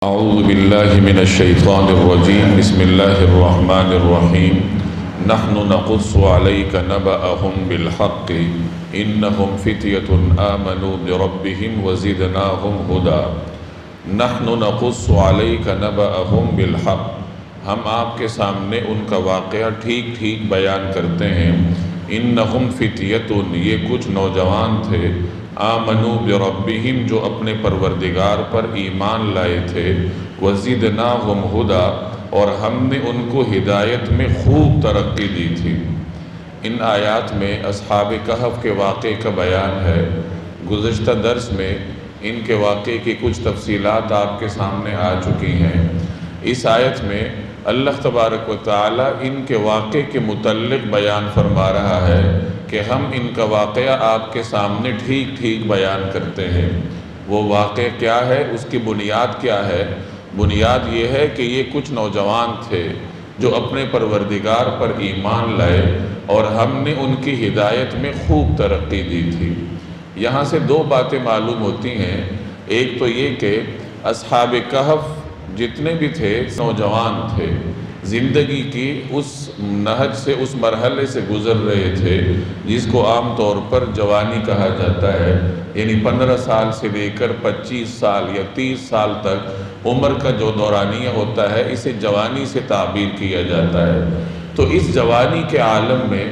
اعوذ باللہ من الشیطان الرجیم بسم اللہ الرحمن الرحیم نحن نقص علیک نبأهم بالحق انہم فتیۃ آمنوا بربہم وزدناہم ہدی نحن نقص علیک نبأهم بالحق ہم آپ کے سامنے ان کا واقعہ ٹھیک بیان کرتے ہیں۔ انہم فتیۃ یہ کچھ نوجوان تھے، آمنوا بربہم جو اپنے پروردگار پر ایمان لائے تھے، وزدناہم ہدی اور ہم نے ان کو ہدایت میں خوب ترقی دی تھی۔ ان آیات میں اصحاب کہف کے واقعے کا بیان ہے۔ گزشتہ درس میں ان کے واقعے کی کچھ تفصیلات آپ کے سامنے آ چکی ہیں۔ اس آیت میں اللہ تبارک و تعالی ان کے واقعے کے متعلق بیان فرما رہا ہے کہ ہم ان کا واقعہ آپ کے سامنے ٹھیک بیان کرتے ہیں۔ وہ واقعہ کیا ہے، اس کی بنیاد کیا ہے؟ بنیاد یہ ہے کہ یہ کچھ نوجوان تھے جو اپنے پروردگار پر ایمان لائے اور ہم نے ان کی ہدایت میں خوب ترقی دی تھی۔ یہاں سے دو باتیں معلوم ہوتی ہیں۔ ایک تو یہ کہ اصحاب کہف جتنے بھی تھے نوجوان تھے، زندگی کی اس نہج سے، اس مرحلے سے گزر رہے تھے جس کو عام طور پر جوانی کہا جاتا ہے، یعنی 15 سال سے لے کر 25 سال یا 30 سال تک عمر کا جو دورانیہ ہوتا ہے اسے جوانی سے تعبیر کیا جاتا ہے۔ تو اس جوانی کے عالم میں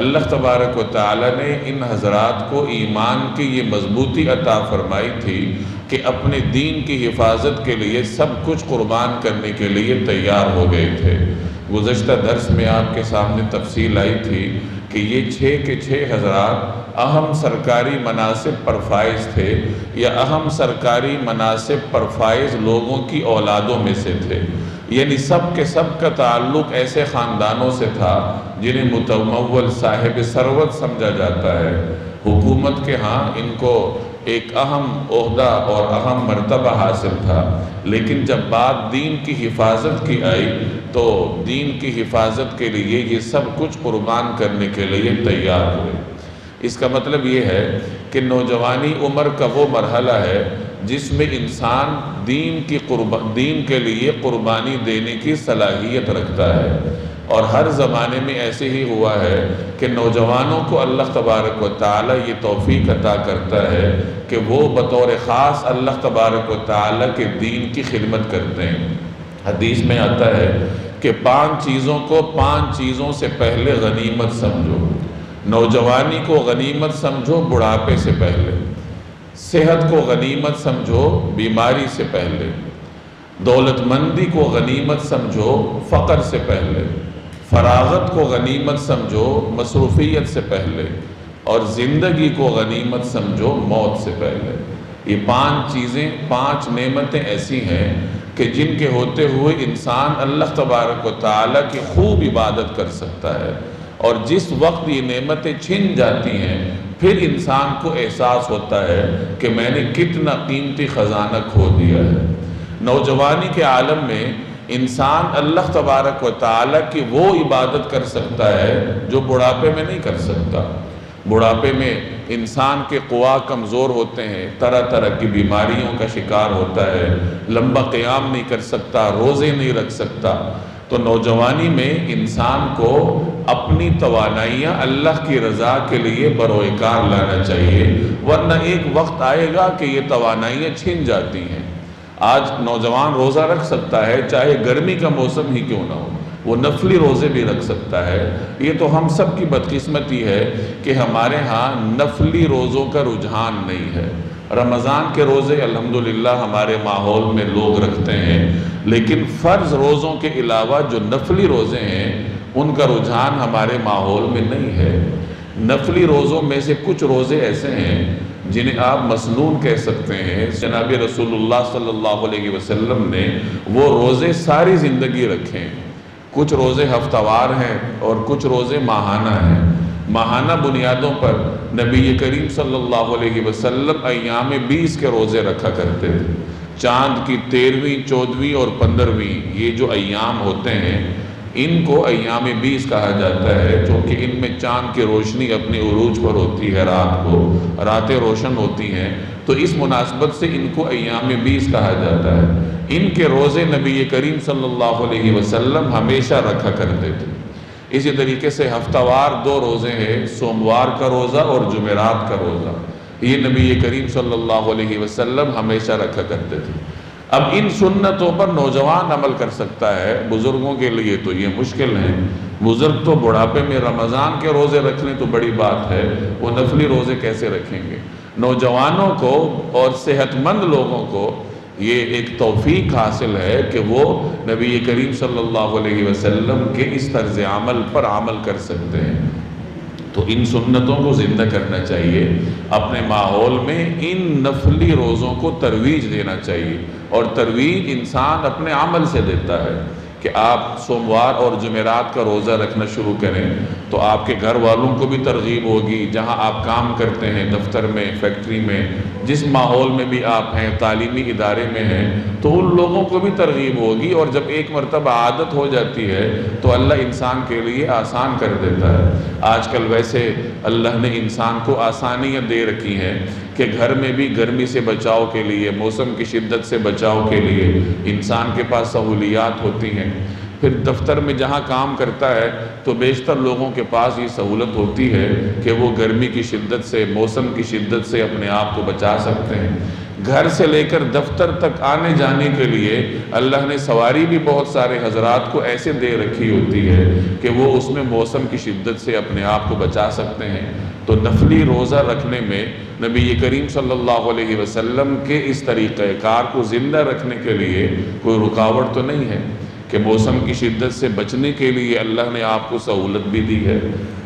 اللہ تبارک و تعالی نے ان حضرات کو ایمان کی یہ مضبوطی عطا فرمائی تھی کہ اپنے دین کی حفاظت کے لیے سب کچھ قربان کرنے کے لیے تیار ہو گئے تھے۔ گزشتہ درس میں آپ کے سامنے تفصیل آئی تھی کہ یہ 6 کے 6 حضرات اہم سرکاری مناصب پر فائز تھے یا اہم سرکاری مناصب پر فائز لوگوں کی اولادوں میں سے تھے، یعنی سب کے سب کا تعلق ایسے خاندانوں سے تھا جنہیں متمول صاحب ثروت سمجھا جاتا ہے۔ حکومت کے ہاں ان کو ایک اہم عہدہ اور اہم مرتبہ حاصل تھا، لیکن جب بات دین کی حفاظت کی آئی تو دین کی حفاظت کے لیے یہ سب کچھ قربان کرنے کے لیے تیار ہوئے۔ اس کا مطلب یہ ہے کہ نوجوانی عمر کا وہ مرحلہ ہے جس میں انسان دین کے لیے قربانی دینے کی صلاحیت رکھتا ہے، اور ہر زمانے میں ایسے ہی ہوا ہے کہ نوجوانوں کو اللہ تبارک و تعالی یہ توفیق عطا کرتا ہے کہ وہ بطور خاص اللہ تبارک و تعالی کے دین کی خدمت کرتے ہیں۔ حدیث میں آتا ہے کہ 5 چیزوں کو 5 چیزوں سے پہلے غنیمت سمجھو۔ نوجوانی کو غنیمت سمجھو بڑھاپے سے پہلے، صحت کو غنیمت سمجھو بیماری سے پہلے، دولت مندی کو غنیمت سمجھو فقر سے پہلے، فراغت کو غنیمت سمجھو مصروفیت سے پہلے، اور زندگی کو غنیمت سمجھو موت سے پہلے۔ یہ 5 چیزیں، 5 نعمتیں ایسی ہیں کہ جن کے ہوتے ہوئے انسان اللہ تبارک و تعالی کی خوب عبادت کر سکتا ہے، اور جس وقت یہ نعمتیں چھن جاتی ہیں پھر انسان کو احساس ہوتا ہے کہ میں نے کتنا قیمتی خزانہ کھو دیا ہے۔ نوجوانی کے عالم میں انسان اللہ تبارک و تعالی کی وہ عبادت کر سکتا ہے جو بڑھاپے میں نہیں کر سکتا۔ بڑھاپے میں انسان کے قوا کمزور ہوتے ہیں، طرح طرح کی بیماریوں کا شکار ہوتا ہے، لمبا قیام نہیں کر سکتا، روزے نہیں رکھ سکتا۔ تو نوجوانی میں انسان کو اپنی توانائیاں اللہ کی رضا کے لیے بروئے کار لانا چاہیے، ورنہ ایک وقت آئے گا کہ یہ توانائیاں چھن جاتی ہیں۔ آج نوجوان روزہ رکھ سکتا ہے چاہے گرمی کا موسم ہی کیوں نہ ہو، وہ نفلی روزے بھی رکھ سکتا ہے۔ یہ تو ہم سب کی بدقسمتی ہے کہ ہمارے ہاں نفلی روزوں کا رجحان نہیں ہے۔ رمضان کے روزے الحمدللہ ہمارے ماحول میں لوگ رکھتے ہیں، لیکن فرض روزوں کے علاوہ جو نفلی روزے ہیں ان کا رجحان ہمارے ماحول میں نہیں ہے۔ نفلی روزوں میں سے کچھ روزے ایسے ہیں جنہیں آپ مسنون کہہ سکتے ہیں۔ جناب رسول اللہ صلی اللہ علیہ وسلم نے وہ روزے ساری زندگی رکھے ہیں۔ کچھ روزے ہفتہ وار ہیں اور کچھ روزے ماہانہ ہیں۔ ماہانہ بنیادوں پر نبی کریم صلی اللہ علیہ وسلم ایام 20 کے روزے رکھا کرتے تھے۔ چاند کی 13ویں، 14ویں اور 15ویں یہ جو ایام ہوتے ہیں ان کو ایام 20 کہا جاتا ہے، چونکہ ان میں چاند کی روشنی اپنے عروج پر ہوتی ہے، رات کو راتیں روشن ہوتی ہیں، تو اس مناسبت سے ان کو ایام 20 کہا جاتا ہے۔ ان کے روزے نبی کریم صلی اللہ علیہ وسلم ہمیشہ رکھا کرتے تھے۔ اسی طریقے سے ہفتہ وار 2 روزے ہیں، سوموار کا روزہ اور جمعرات کا روزہ، یہ نبی کریم صلی اللہ علیہ وسلم ہمیشہ رکھا کرتے تھے۔ اب ان سنتوں پر نوجوان عمل کر سکتا ہے، بزرگوں کے لیے تو یہ مشکل ہے۔ بزرگ تو بڑھاپے میں رمضان کے روزے رکھ لیں تو بڑی بات ہے، وہ نفلی روزے کیسے رکھیں گے؟ نوجوانوں کو اور صحت مند لوگوں کو یہ ایک توفیق حاصل ہے کہ وہ نبی کریم صلی اللہ علیہ وسلم کے اس طرز عمل پر عمل کر سکتے ہیں۔ تو ان سنتوں کو زندہ کرنا چاہیے، اپنے ماحول میں ان نفلی روزوں کو ترویج دینا چاہیے، اور ترویج انسان اپنے عمل سے دیتا ہے کہ آپ سوموار اور جمعرات کا روزہ رکھنا شروع کریں تو آپ کے گھر والوں کو بھی ترغیب ہوگی، جہاں آپ کام کرتے ہیں، دفتر میں، فیکٹری میں، جس ماحول میں بھی آپ ہیں، تعلیمی ادارے میں ہیں، تو ان لوگوں کو بھی ترغیب ہوگی، اور جب ایک مرتبہ عادت ہو جاتی ہے تو اللہ انسان کے لیے آسان کر دیتا ہے۔ آج کل ویسے اللہ نے انسان کو آسانیاں دے رکھی ہیں کہ گھر میں بھی گرمی سے بچاؤ کے لیے، موسم کی شدت سے بچاؤ کے لیے انسان کے پاس سہولیات ہوتی ہیں۔ پھر دفتر میں جہاں کام کرتا ہے تو بیشتر لوگوں کے پاس یہ سہولت ہوتی ہے کہ وہ گرمی کی شدت سے، موسم کی شدت سے اپنے آپ کو بچا سکتے ہیں۔ گھر سے لے کر دفتر تک آنے جانے کے لیے اللہ نے سواری بھی بہت سارے حضرات کو ایسے دے رکھی ہوتی ہے کہ وہ اس میں موسم کی شدت سے اپنے آپ کو بچا سکتے ہیں۔ تو نفلی روزہ رکھنے میں نبی کریم صلی اللہ علیہ وسلم کے اس طریقہ کار کو زندہ رکھنے کے لیے کوئی رکاوٹ تو نہیں ہے کہ موسم کی شدت سے بچنے کے لیے اللہ نے آپ کو سہولت بھی دی ہے،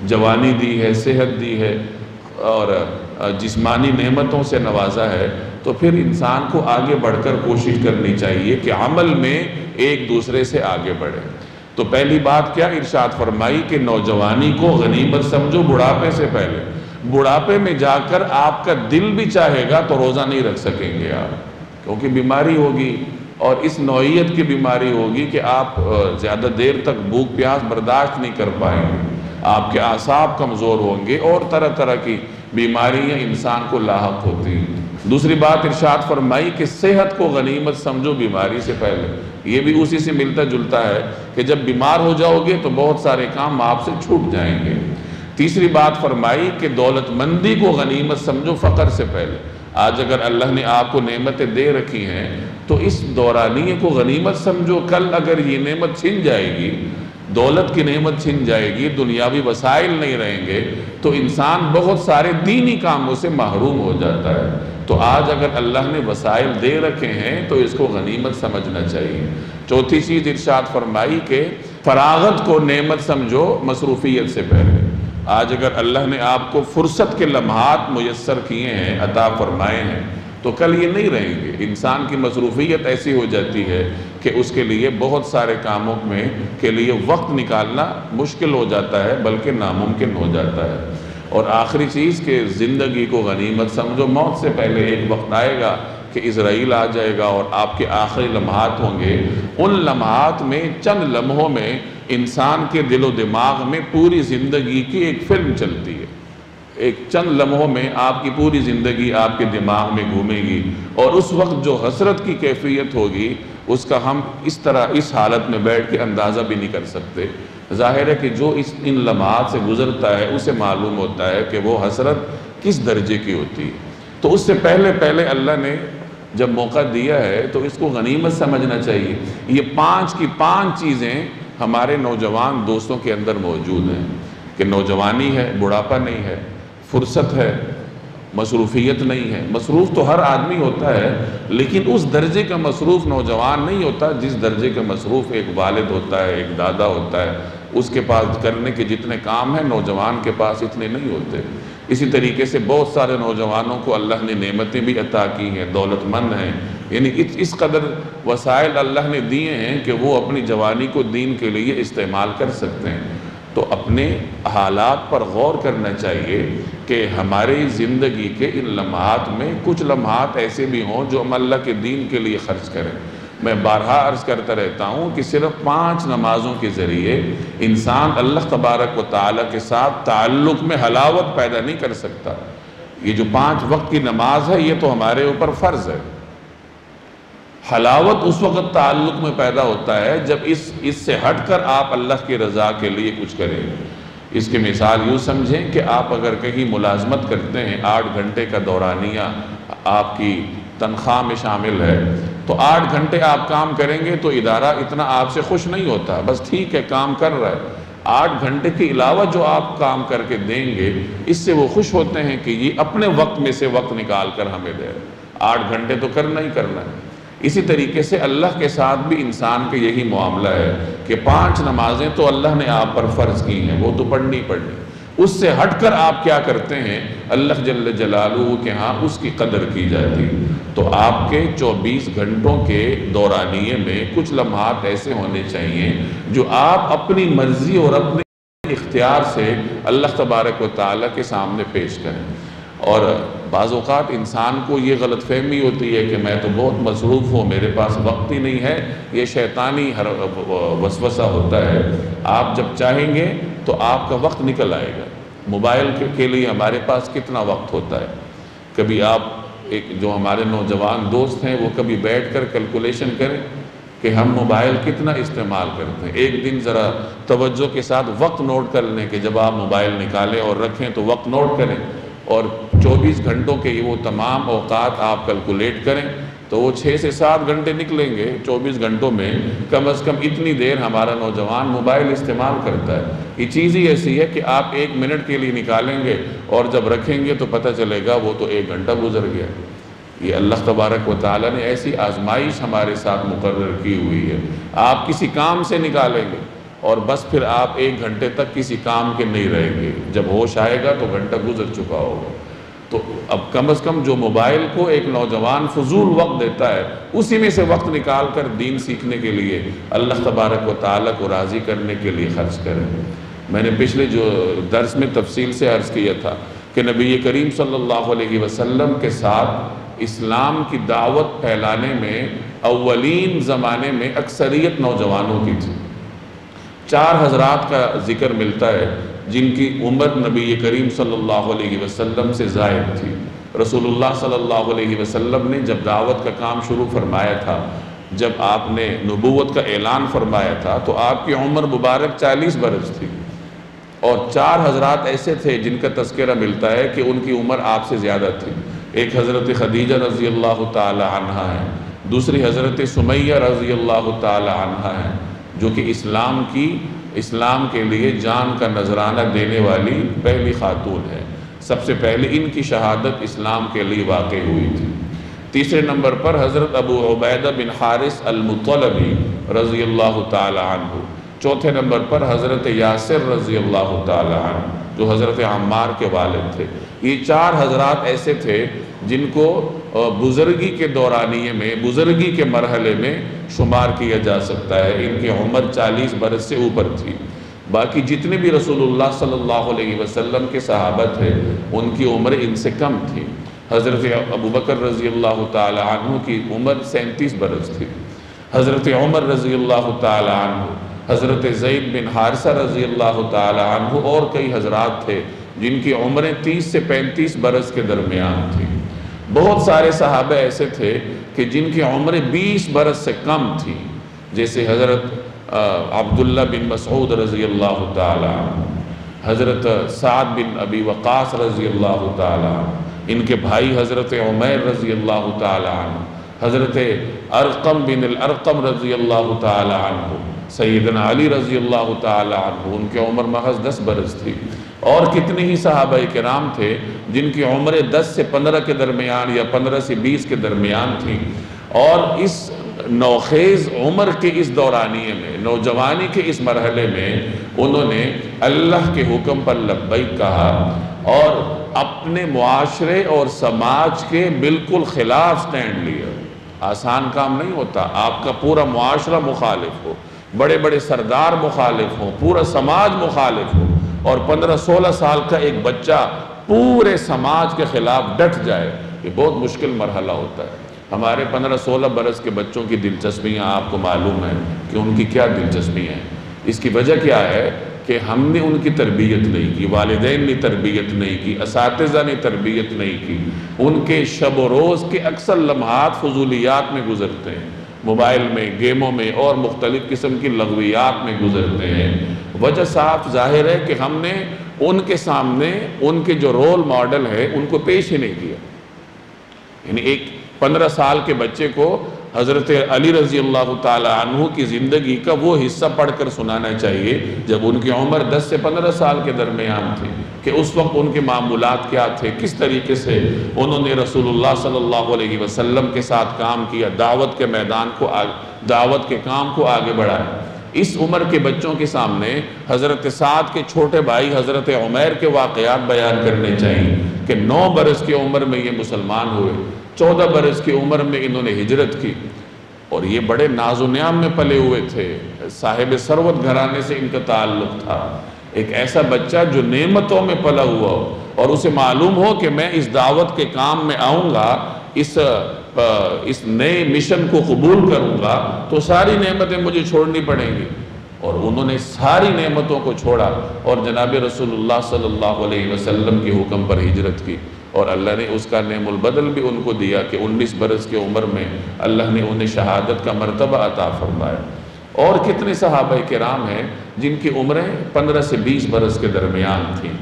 جوانی دی ہے، صحت دی ہے، اور جسمانی نعمتوں سے نوازا ہے۔ تو پھر انسان کو آگے بڑھ کر کوشش کرنی چاہیے کہ عمل میں ایک دوسرے سے آگے بڑھے۔ تو پہلی بات کیا ارشاد فرمائی کہ نوجوانی کو غنیمت سمجھو بڑھاپے سے پہلے۔ بڑھاپے میں جا کر آپ کا دل بھی چاہے گا تو روزہ نہیں رکھ سکیں گے آپ، کیونکہ بیماری ہوگی، اور اس نوعیت کی بیماری ہوگی کہ آپ زیادہ دیر تک بھوک پیاس برداشت نہیں کر پائیں گے، آپ کے اعصاب کمزور ہوں گے، اور طرح طرح کی بیماریاں انسان کو لاحق ہوتی ہیں۔ دوسری بات ارشاد فرمائی کہ صحت کو غنیمت سمجھو بیماری سے پہلے، یہ بھی اسی سے ملتا جلتا ہے کہ جب بیمار ہو جاؤ گے تو بہت سارے کام آپ سے چھوٹ جائیں گے۔ تیسری بات فرمائی کہ دولت مندی کو غنیمت سمجھو فقر سے پہلے۔ آج اگر اللہ نے آپ کو نعمتیں دے رکھی ہیں تو اس دورانیے کو غنیمت سمجھو، کل اگر یہ نعمت چھن جائے گی، دولت کی نعمت چھن جائے گی، دنیاوی وسائل نہیں رہیں گے، تو انسان بہت سارے دینی کاموں سے محروم ہو جاتا ہے۔ تو آج اگر اللہ نے وسائل دے رکھے ہیں تو اس کو غنیمت سمجھنا چاہیے۔ چوتھی چیز ارشاد فرمائی کہ فراغت کو نعمت سمجھو مصروفیت سے پہلے۔ آج اگر اللہ نے آپ کو فرصت کے لمحات میسر کیے ہیں، عطا فرمائے ہیں، تو کل یہ نہیں رہیں گے۔ انسان کی مصروفیت ایسی ہو جاتی ہے کہ اس کے لیے بہت سارے کاموں میں کے لیے وقت نکالنا مشکل ہو جاتا ہے، بلکہ ناممکن ہو جاتا ہے۔ اور آخری چیز کہ زندگی کو غنیمت سمجھو، موت سے پہلے ایک وقت آئے گا کہ اسرائیل آ جائے گا اور آپ کے آخری لمحات ہوں گے۔ ان لمحات میں، چند لمحوں میں انسان کے دل و دماغ میں پوری زندگی کی ایک فلم چلتی ہے۔ ایک چند لمحوں میں آپ کی پوری زندگی آپ کے دماغ میں گھومے گی، اور اس وقت جو حسرت کی کیفیت ہوگی اس کا ہم اس طرح اس حالت میں بیٹھ کے اندازہ بھی نہیں کر سکتے۔ ظاہر ہے کہ جو ان لمحات سے گزرتا ہے اسے معلوم ہوتا ہے کہ وہ حسرت کس درجے کی ہوتی ہے۔ تو اس سے پہلے اللہ نے جب موقع دیا ہے تو اس کو غنیمت سمجھنا چاہیے۔ یہ 5 کی 5 چیزیں ہمارے نوجوان دوستوں کے اندر موجود ہیں کہ نوجوانی ہے، بڑھاپا نہیں ہے، فرصت ہے، مصروفیت نہیں ہے۔ مصروف تو ہر آدمی ہوتا ہے، لیکن اس درجے کا مصروف نوجوان نہیں ہوتا جس درجے کا مصروف ایک والد ہوتا ہے، ایک دادا ہوتا ہے۔ اس کے پاس کرنے کے جتنے کام ہیں نوجوان کے پاس اتنے نہیں ہوتے۔ اسی طریقے سے بہت سارے نوجوانوں کو اللہ نے نعمتیں بھی عطا کی ہیں، دولت مند ہیں، یعنی اس قدر وسائل اللہ نے دیے ہیں کہ وہ اپنی جوانی کو دین کے لیے استعمال کر سکتے ہیں۔ تو اپنے حالات پر غور کرنا چاہیے کہ ہماری زندگی کے ان لمحات میں کچھ لمحات ایسے بھی ہوں جو ہم اللہ کے دین کے لیے خرچ کریں۔ میں بارہا عرض کرتا رہتا ہوں کہ صرف 5 نمازوں کے ذریعے انسان اللہ تبارک و تعالیٰ کے ساتھ تعلق میں حلاوت پیدا نہیں کر سکتا۔ یہ جو 5 وقت کی نماز ہے یہ تو ہمارے اوپر فرض ہے۔ حلاوت اس وقت تعلق میں پیدا ہوتا ہے جب اس سے ہٹ کر آپ اللہ کی رضا کے لیے کچھ کریں۔ اس کی مثال یوں سمجھیں کہ آپ اگر کہیں ملازمت کرتے ہیں، 8 گھنٹے کا دورانیہ آپ کی تنخواہ میں شامل ہے، تو 8 گھنٹے آپ کام کریں گے تو ادارہ اتنا آپ سے خوش نہیں ہوتا، بس ٹھیک ہے کام کر رہا ہے۔ 8 گھنٹے کے علاوہ جو آپ کام کر کے دیں گے اس سے وہ خوش ہوتے ہیں کہ یہ اپنے وقت میں سے وقت نکال کر ہمیں دے رہے۔ 8 گھنٹے تو کرنا ہی کرنا ہے۔ اسی طریقے سے اللہ کے ساتھ بھی انسان کے یہی معاملہ ہے کہ 5 نمازیں تو اللہ نے آپ پر فرض کی ہیں، وہ تو پڑھنی پڑھنی، اس سے ہٹ کر آپ کیا کرتے ہیں اللہ جل جلالہ کے ہاں اس کی قدر کی جاتی۔ تو آپ کے 24 گھنٹوں کے دورانیے میں کچھ لمحات ایسے ہونے چاہیے جو آپ اپنی مرضی اور اپنے اختیار سے اللہ تبارک و تعالیٰ کے سامنے پیش کریں۔ اور بعض اوقات انسان کو یہ غلط فہمی ہوتی ہے کہ میں تو بہت مصروف ہوں، میرے پاس وقت ہی نہیں ہے، یہ شیطانی وسوسہ ہوتا ہے۔ آپ جب چاہیں گے تو آپ کا وقت نکل آئے گا۔ موبائل کے لیے ہمارے پاس کتنا وقت ہوتا ہے؟ کبھی آپ جو ہمارے نوجوان دوست ہیں وہ کبھی بیٹھ کر کیلکولیشن کریں کہ ہم موبائل کتنا استعمال کرتے ہیں۔ ایک دن ذرا توجہ کے ساتھ وقت نوٹ کر لیں کہ جب آپ موبائل نکالیں اور رکھیں تو وقت نوٹ کریں، اور 24 گھنٹوں کے وہ تمام اوقات آپ کیلکولیٹ کریں تو وہ 6 سے 7 گھنٹے نکلیں گے۔ 24 گھنٹوں میں کم از کم اتنی دیر ہمارا نوجوان موبائل استعمال کرتا ہے۔ یہ چیز ہی ایسی ہے کہ آپ 1 منٹ کے لیے نکالیں گے اور جب رکھیں گے تو پتہ چلے گا وہ تو 1 گھنٹہ گزر گیا۔ یہ اللہ تبارک و تعالیٰ نے ایسی آزمائش ہمارے ساتھ مقرر کی ہوئی ہے۔ آپ کسی کام سے نکالیں گے اور بس پھر آپ 1 گھنٹے تک کسی کام کے نہیں رہیں گے، جب ہوش آئے گا تو گھنٹہ گزر چکا ہوگا۔ تو اب کم از کم جو موبائل کو ایک نوجوان فضول وقت دیتا ہے اسی میں سے وقت نکال کر دین سیکھنے کے لیے، اللہ تبارک و تعالیٰ کو راضی کرنے کے لیے خرچ کریں۔ میں نے پچھلے جو درس میں تفصیل سے عرض کیا تھا کہ نبی کریم صلی اللہ علیہ وسلم کے ساتھ اسلام کی دعوت پھیلانے میں اولین زمانے میں اکثریت نوجوانوں کی تھی۔ 4 حضرات کا ذکر ملتا ہے جن کی عمر نبی کریم صلی اللہ علیہ وسلم سے زائد تھی۔ رسول اللہ صلی اللہ علیہ وسلم نے جب دعوت کا کام شروع فرمایا تھا، جب آپ نے نبوت کا اعلان فرمایا تھا تو آپ کی عمر مبارک 40 برس تھی، اور 4 حضرات ایسے تھے جن کا تذکرہ ملتا ہے کہ ان کی عمر آپ سے زیادہ تھی۔ ایک حضرت خدیجہ رضی اللہ تعالی عنہا ہے، دوسری حضرت سمیہ رضی اللہ تعالی عنہا ہے جو کہ اسلام کے لیے جان کا نذرانہ دینے والی پہلی خاتون ہے۔ سب سے پہلے ان کی شہادت اسلام کے لیے واقع ہوئی تھی۔ تیسرے نمبر پر حضرت ابو عبیدہ بن حارث المطلبی رضی اللہ تعالی عنہ۔ چوتھے نمبر پر حضرت یاسر رضی اللہ تعالی عنہ جو حضرت عمار کے والد تھے۔ یہ 4 حضرات ایسے تھے جن کو بزرگی کے دورانیے میں، بزرگی کے مرحلے میں شمار کیا جا سکتا ہے۔ ان کی عمر 40 برس سے اوپر تھی۔ باقی جتنے بھی رسول اللہ صلی اللہ علیہ وسلم کے صحابہ تھے ان کی عمر ان سے کم تھی۔ حضرت ابو بکر رضی اللہ تعالی عنہ کی عمر 37 برس تھی۔ حضرت عمر رضی اللہ تعالی عنہ، حضرت زید بن حارثہ رضی اللہ تعالی عنہ اور کئی حضرات تھے جن کی عمریں 30 سے 35 برس کے درمیان تھی۔ بہت سارے صحابہ ایسے تھے کہ جن کی عمریں 20 برس سے کم تھی، جیسے حضرت عبداللہ بن مسعود رضی اللہ تعالی عنہ، حضرت سعد بن ابی وقاص رضی اللہ تعالی عنہ، ان کے بھائی حضرت عمیر رضی اللہ تعالی عنہ، حضرت ارقم بن الارقم رضی اللہ تعالی عنہ، سیدنا علی رضی اللہ تعالی عنہ، ان کی عمر محض 10 برس تھی۔ اور کتنے ہی صحابہ کرام تھے جن کی عمریں 10 سے 15 کے درمیان یا 15 سے 20 کے درمیان تھیں، اور اس نوخیز عمر کے اس دورانیے میں، نوجوانی کے اس مرحلے میں انہوں نے اللہ کے حکم پر لبیک کہا اور اپنے معاشرے اور سماج کے بالکل خلاف سٹینڈ لیا۔ آسان کام نہیں ہوتا، آپ کا پورا معاشرہ مخالف ہو، بڑے بڑے سردار مخالف ہوں، پورا سماج مخالف ہو، اور 15-16 سال کا ایک بچہ پورے سماج کے خلاف ڈٹ جائے، یہ بہت مشکل مرحلہ ہوتا ہے۔ ہمارے 15-16 برس کے بچوں کی دلچسپیاں آپ کو معلوم ہے کہ ان کی کیا دلچسپیاں ہیں۔ اس کی وجہ کیا ہے کہ ہم نے ان کی تربیت نہیں کی، والدین نے تربیت نہیں کی، اساتذہ نے تربیت نہیں کی، ان کے شب و روز کے اکثر لمحات فضولیات میں گزرتے ہیں، موبائل میں، گیموں میں اور مختلف قسم کی لغویات میں گزرتے ہیں۔ وجہ صاف ظاہر ہے کہ ہم نے ان کے سامنے ان کے جو رول ماڈل ہے ان کو پیش ہی نہیں کیا۔ یعنی ایک 15 سال کے بچے کو حضرت علی رضی اللہ تعالی عنہ کی زندگی کا وہ حصہ پڑھ کر سنانا چاہیے جب ان کی عمر 10 سے 15 سال کے درمیان تھی، کہ اس وقت ان کے معمولات کیا تھے، کس طریقے سے انہوں نے رسول اللہ صلی اللہ علیہ وسلم کے ساتھ کام کیا، دعوت کے میدان کو دعوت کے کام کو آگے بڑھایا۔ اس عمر کے بچوں کے سامنے حضرت سعد کے چھوٹے بھائی حضرت عمیر کے واقعات بیان کرنے چاہیے کہ 9 برس کی عمر میں یہ مسلمان ہوئے، 14 برس کی عمر میں انہوں نے ہجرت کی، اور یہ بڑے ناز و نعم میں پلے ہوئے تھے، صاحب ثروت گھرانے سے ان کا تعلق تھا۔ ایک ایسا بچہ جو نعمتوں میں پلا ہوا ہو اور اسے معلوم ہو کہ میں اس دعوت کے کام میں آؤں گا، اس نئے مشن کو قبول کروں گا تو ساری نعمتیں مجھے چھوڑنی پڑیں گی، اور انہوں نے ساری نعمتوں کو چھوڑا اور جناب رسول اللہ صلی اللہ علیہ وسلم کے حکم پر ہجرت کی، اور اللہ نے اس کا نعم البدل بھی ان کو دیا کہ 19 برس کی عمر میں اللہ نے انہیں شہادت کا مرتبہ عطا فرمایا۔ اور کتنے صحابہ کرام ہیں جن کی عمریں 15 سے 20 برس کے درمیان تھیں۔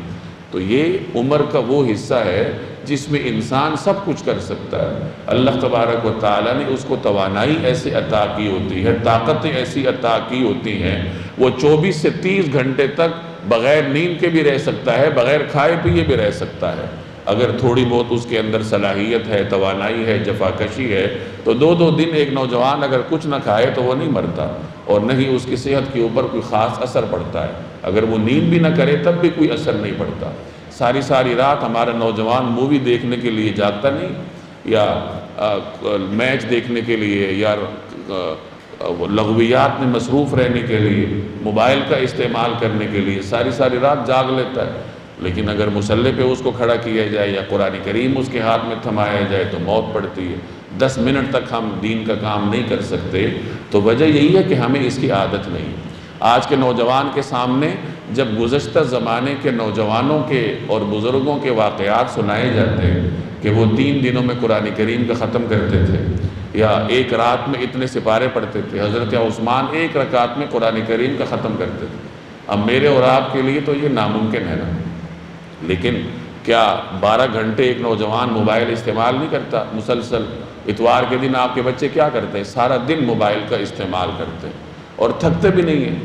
تو یہ عمر کا وہ حصہ ہے جس میں انسان سب کچھ کر سکتا ہے۔ اللہ تبارک و تعالیٰ نے اس کو توانائی ایسے عطا کی ہوتی ہے، طاقتیں ایسی عطا کی ہوتی ہیں، وہ 24 سے 30 گھنٹے تک بغیر نیند کے بھی رہ سکتا ہے، بغیر کھائے پیے بھی رہ سکتا ہے۔ اگر تھوڑی بہت اس کے اندر صلاحیت ہے، توانائی ہے، جفاکشی ہے، تو 2 دن ایک نوجوان اگر کچھ نہ کھائے تو وہ نہیں مرتا، اور نہ ہی اس کی صحت کے اوپر کوئی خاص اثر پڑتا ہے۔ اگر وہ نیند بھی نہ کرے تب بھی کوئی اثر نہیں پڑتا۔ ساری رات ہمارا نوجوان مووی دیکھنے کے لیے جاگتا نہیں، یا میچ دیکھنے کے لیے، یا لغویات میں مصروف رہنے کے لیے، موبائل کا استعمال کرنے کے لیے ساری رات جاگ لیتا ہے، لیکن اگر مصلی پہ اس کو کھڑا کیا جائے یا قرآن کریم اس کے ہاتھ میں تھمایا جائے تو موت پڑتی ہے۔ 10 منٹ تک ہم دین کا کام نہیں کر سکتے، تو وجہ یہی ہے کہ ہمیں اس کی عادت نہیں۔ آج کے نوجوان کے سامنے جب گزشتہ زمانے کے نوجوانوں کے اور بزرگوں کے واقعات سنائے جاتے ہیں کہ وہ 3 دنوں میں قرآن کریم کا ختم کرتے تھے، یا ایک رات میں اتنے سپارے پڑھتے تھے، حضرت عثمان 1 رکعت میں قرآن کریم کا ختم کرتے تھے، اب میرے اور آپ کے لیے تو یہ ناممکن ہے نا۔ لیکن کیا 12 گھنٹے ایک نوجوان موبائل استعمال نہیں کرتا مسلسل؟ اتوار کے دن آپ کے بچے کیا کرتے ہیں؟ سارا دن موبائل کا استعمال کرتے ہیں اور تھکتے بھی نہیں ہیں،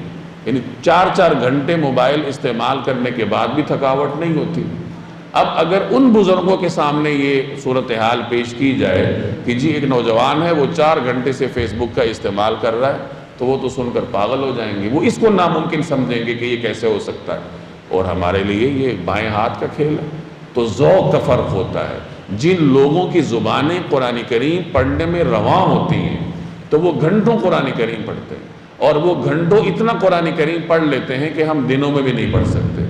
یعنی 4 گھنٹے موبائل استعمال کرنے کے بعد بھی تھکاوٹ نہیں ہوتی۔ اب اگر ان بزرگوں کے سامنے یہ صورتحال پیش کی جائے کہ جی ایک نوجوان ہے وہ 4 گھنٹے سے فیس بک کا استعمال کر رہا ہے، تو وہ تو سن کر پاگل ہو جائیں گے، وہ اس کو ناممکن سمجھیں گے کہ یہ کیسے ہو سکتا ہے، اور ہمارے لیے یہ بائیں ہاتھ کا کھیل ہے۔ تو ذوق کا فرق ہوتا ہے۔ جن لوگوں کی زبانیں قرآن کریم پڑھنے میں رواں ہوتی ہیں تو وہ گھنٹوں قرآن کریم پڑھتے ہیں، اور وہ گھنٹوں اتنا قرآن کریم پڑھ لیتے ہیں کہ ہم دنوں میں بھی نہیں پڑھ سکتے،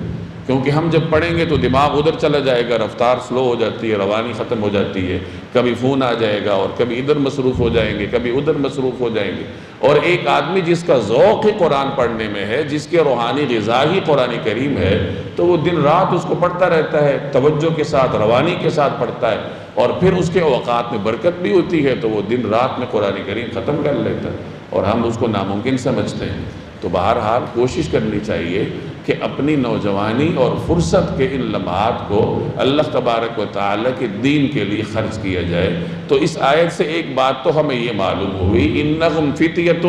کیونکہ ہم جب پڑھیں گے تو دماغ ادھر چلا جائے گا، رفتار سلو ہو جاتی ہے، روانی ختم ہو جاتی ہے، کبھی فون آ جائے گا اور کبھی ادھر مصروف ہو جائیں گے، کبھی ادھر مصروف ہو جائیں گے۔ اور ایک آدمی جس کا ذوق ہی قرآن پڑھنے میں ہے، جس کے روحانی غذا ہی قرآن کریم ہے، تو وہ دن رات اس کو پڑھتا رہتا ہے، توجہ کے ساتھ، روانی کے ساتھ پڑھتا ہے، اور پھر اس کے اوقات میں برکت بھی ہوتی ہے، تو وہ دن رات میں قرآن کریم ختم کر لیتا ہے، اور ہم اس کو ناممکن سمجھتے ہیں۔ تو بہرحال کوشش کرنی چاہیے کہ اپنی نوجوانی اور فرصت کے ان لمحات کو اللہ تبارک و تعالیٰ کے دین کے لیے خرچ کیا جائے۔ تو اس آیت سے ایک بات تو ہمیں یہ معلوم ہوئی، انہم فتیۃ،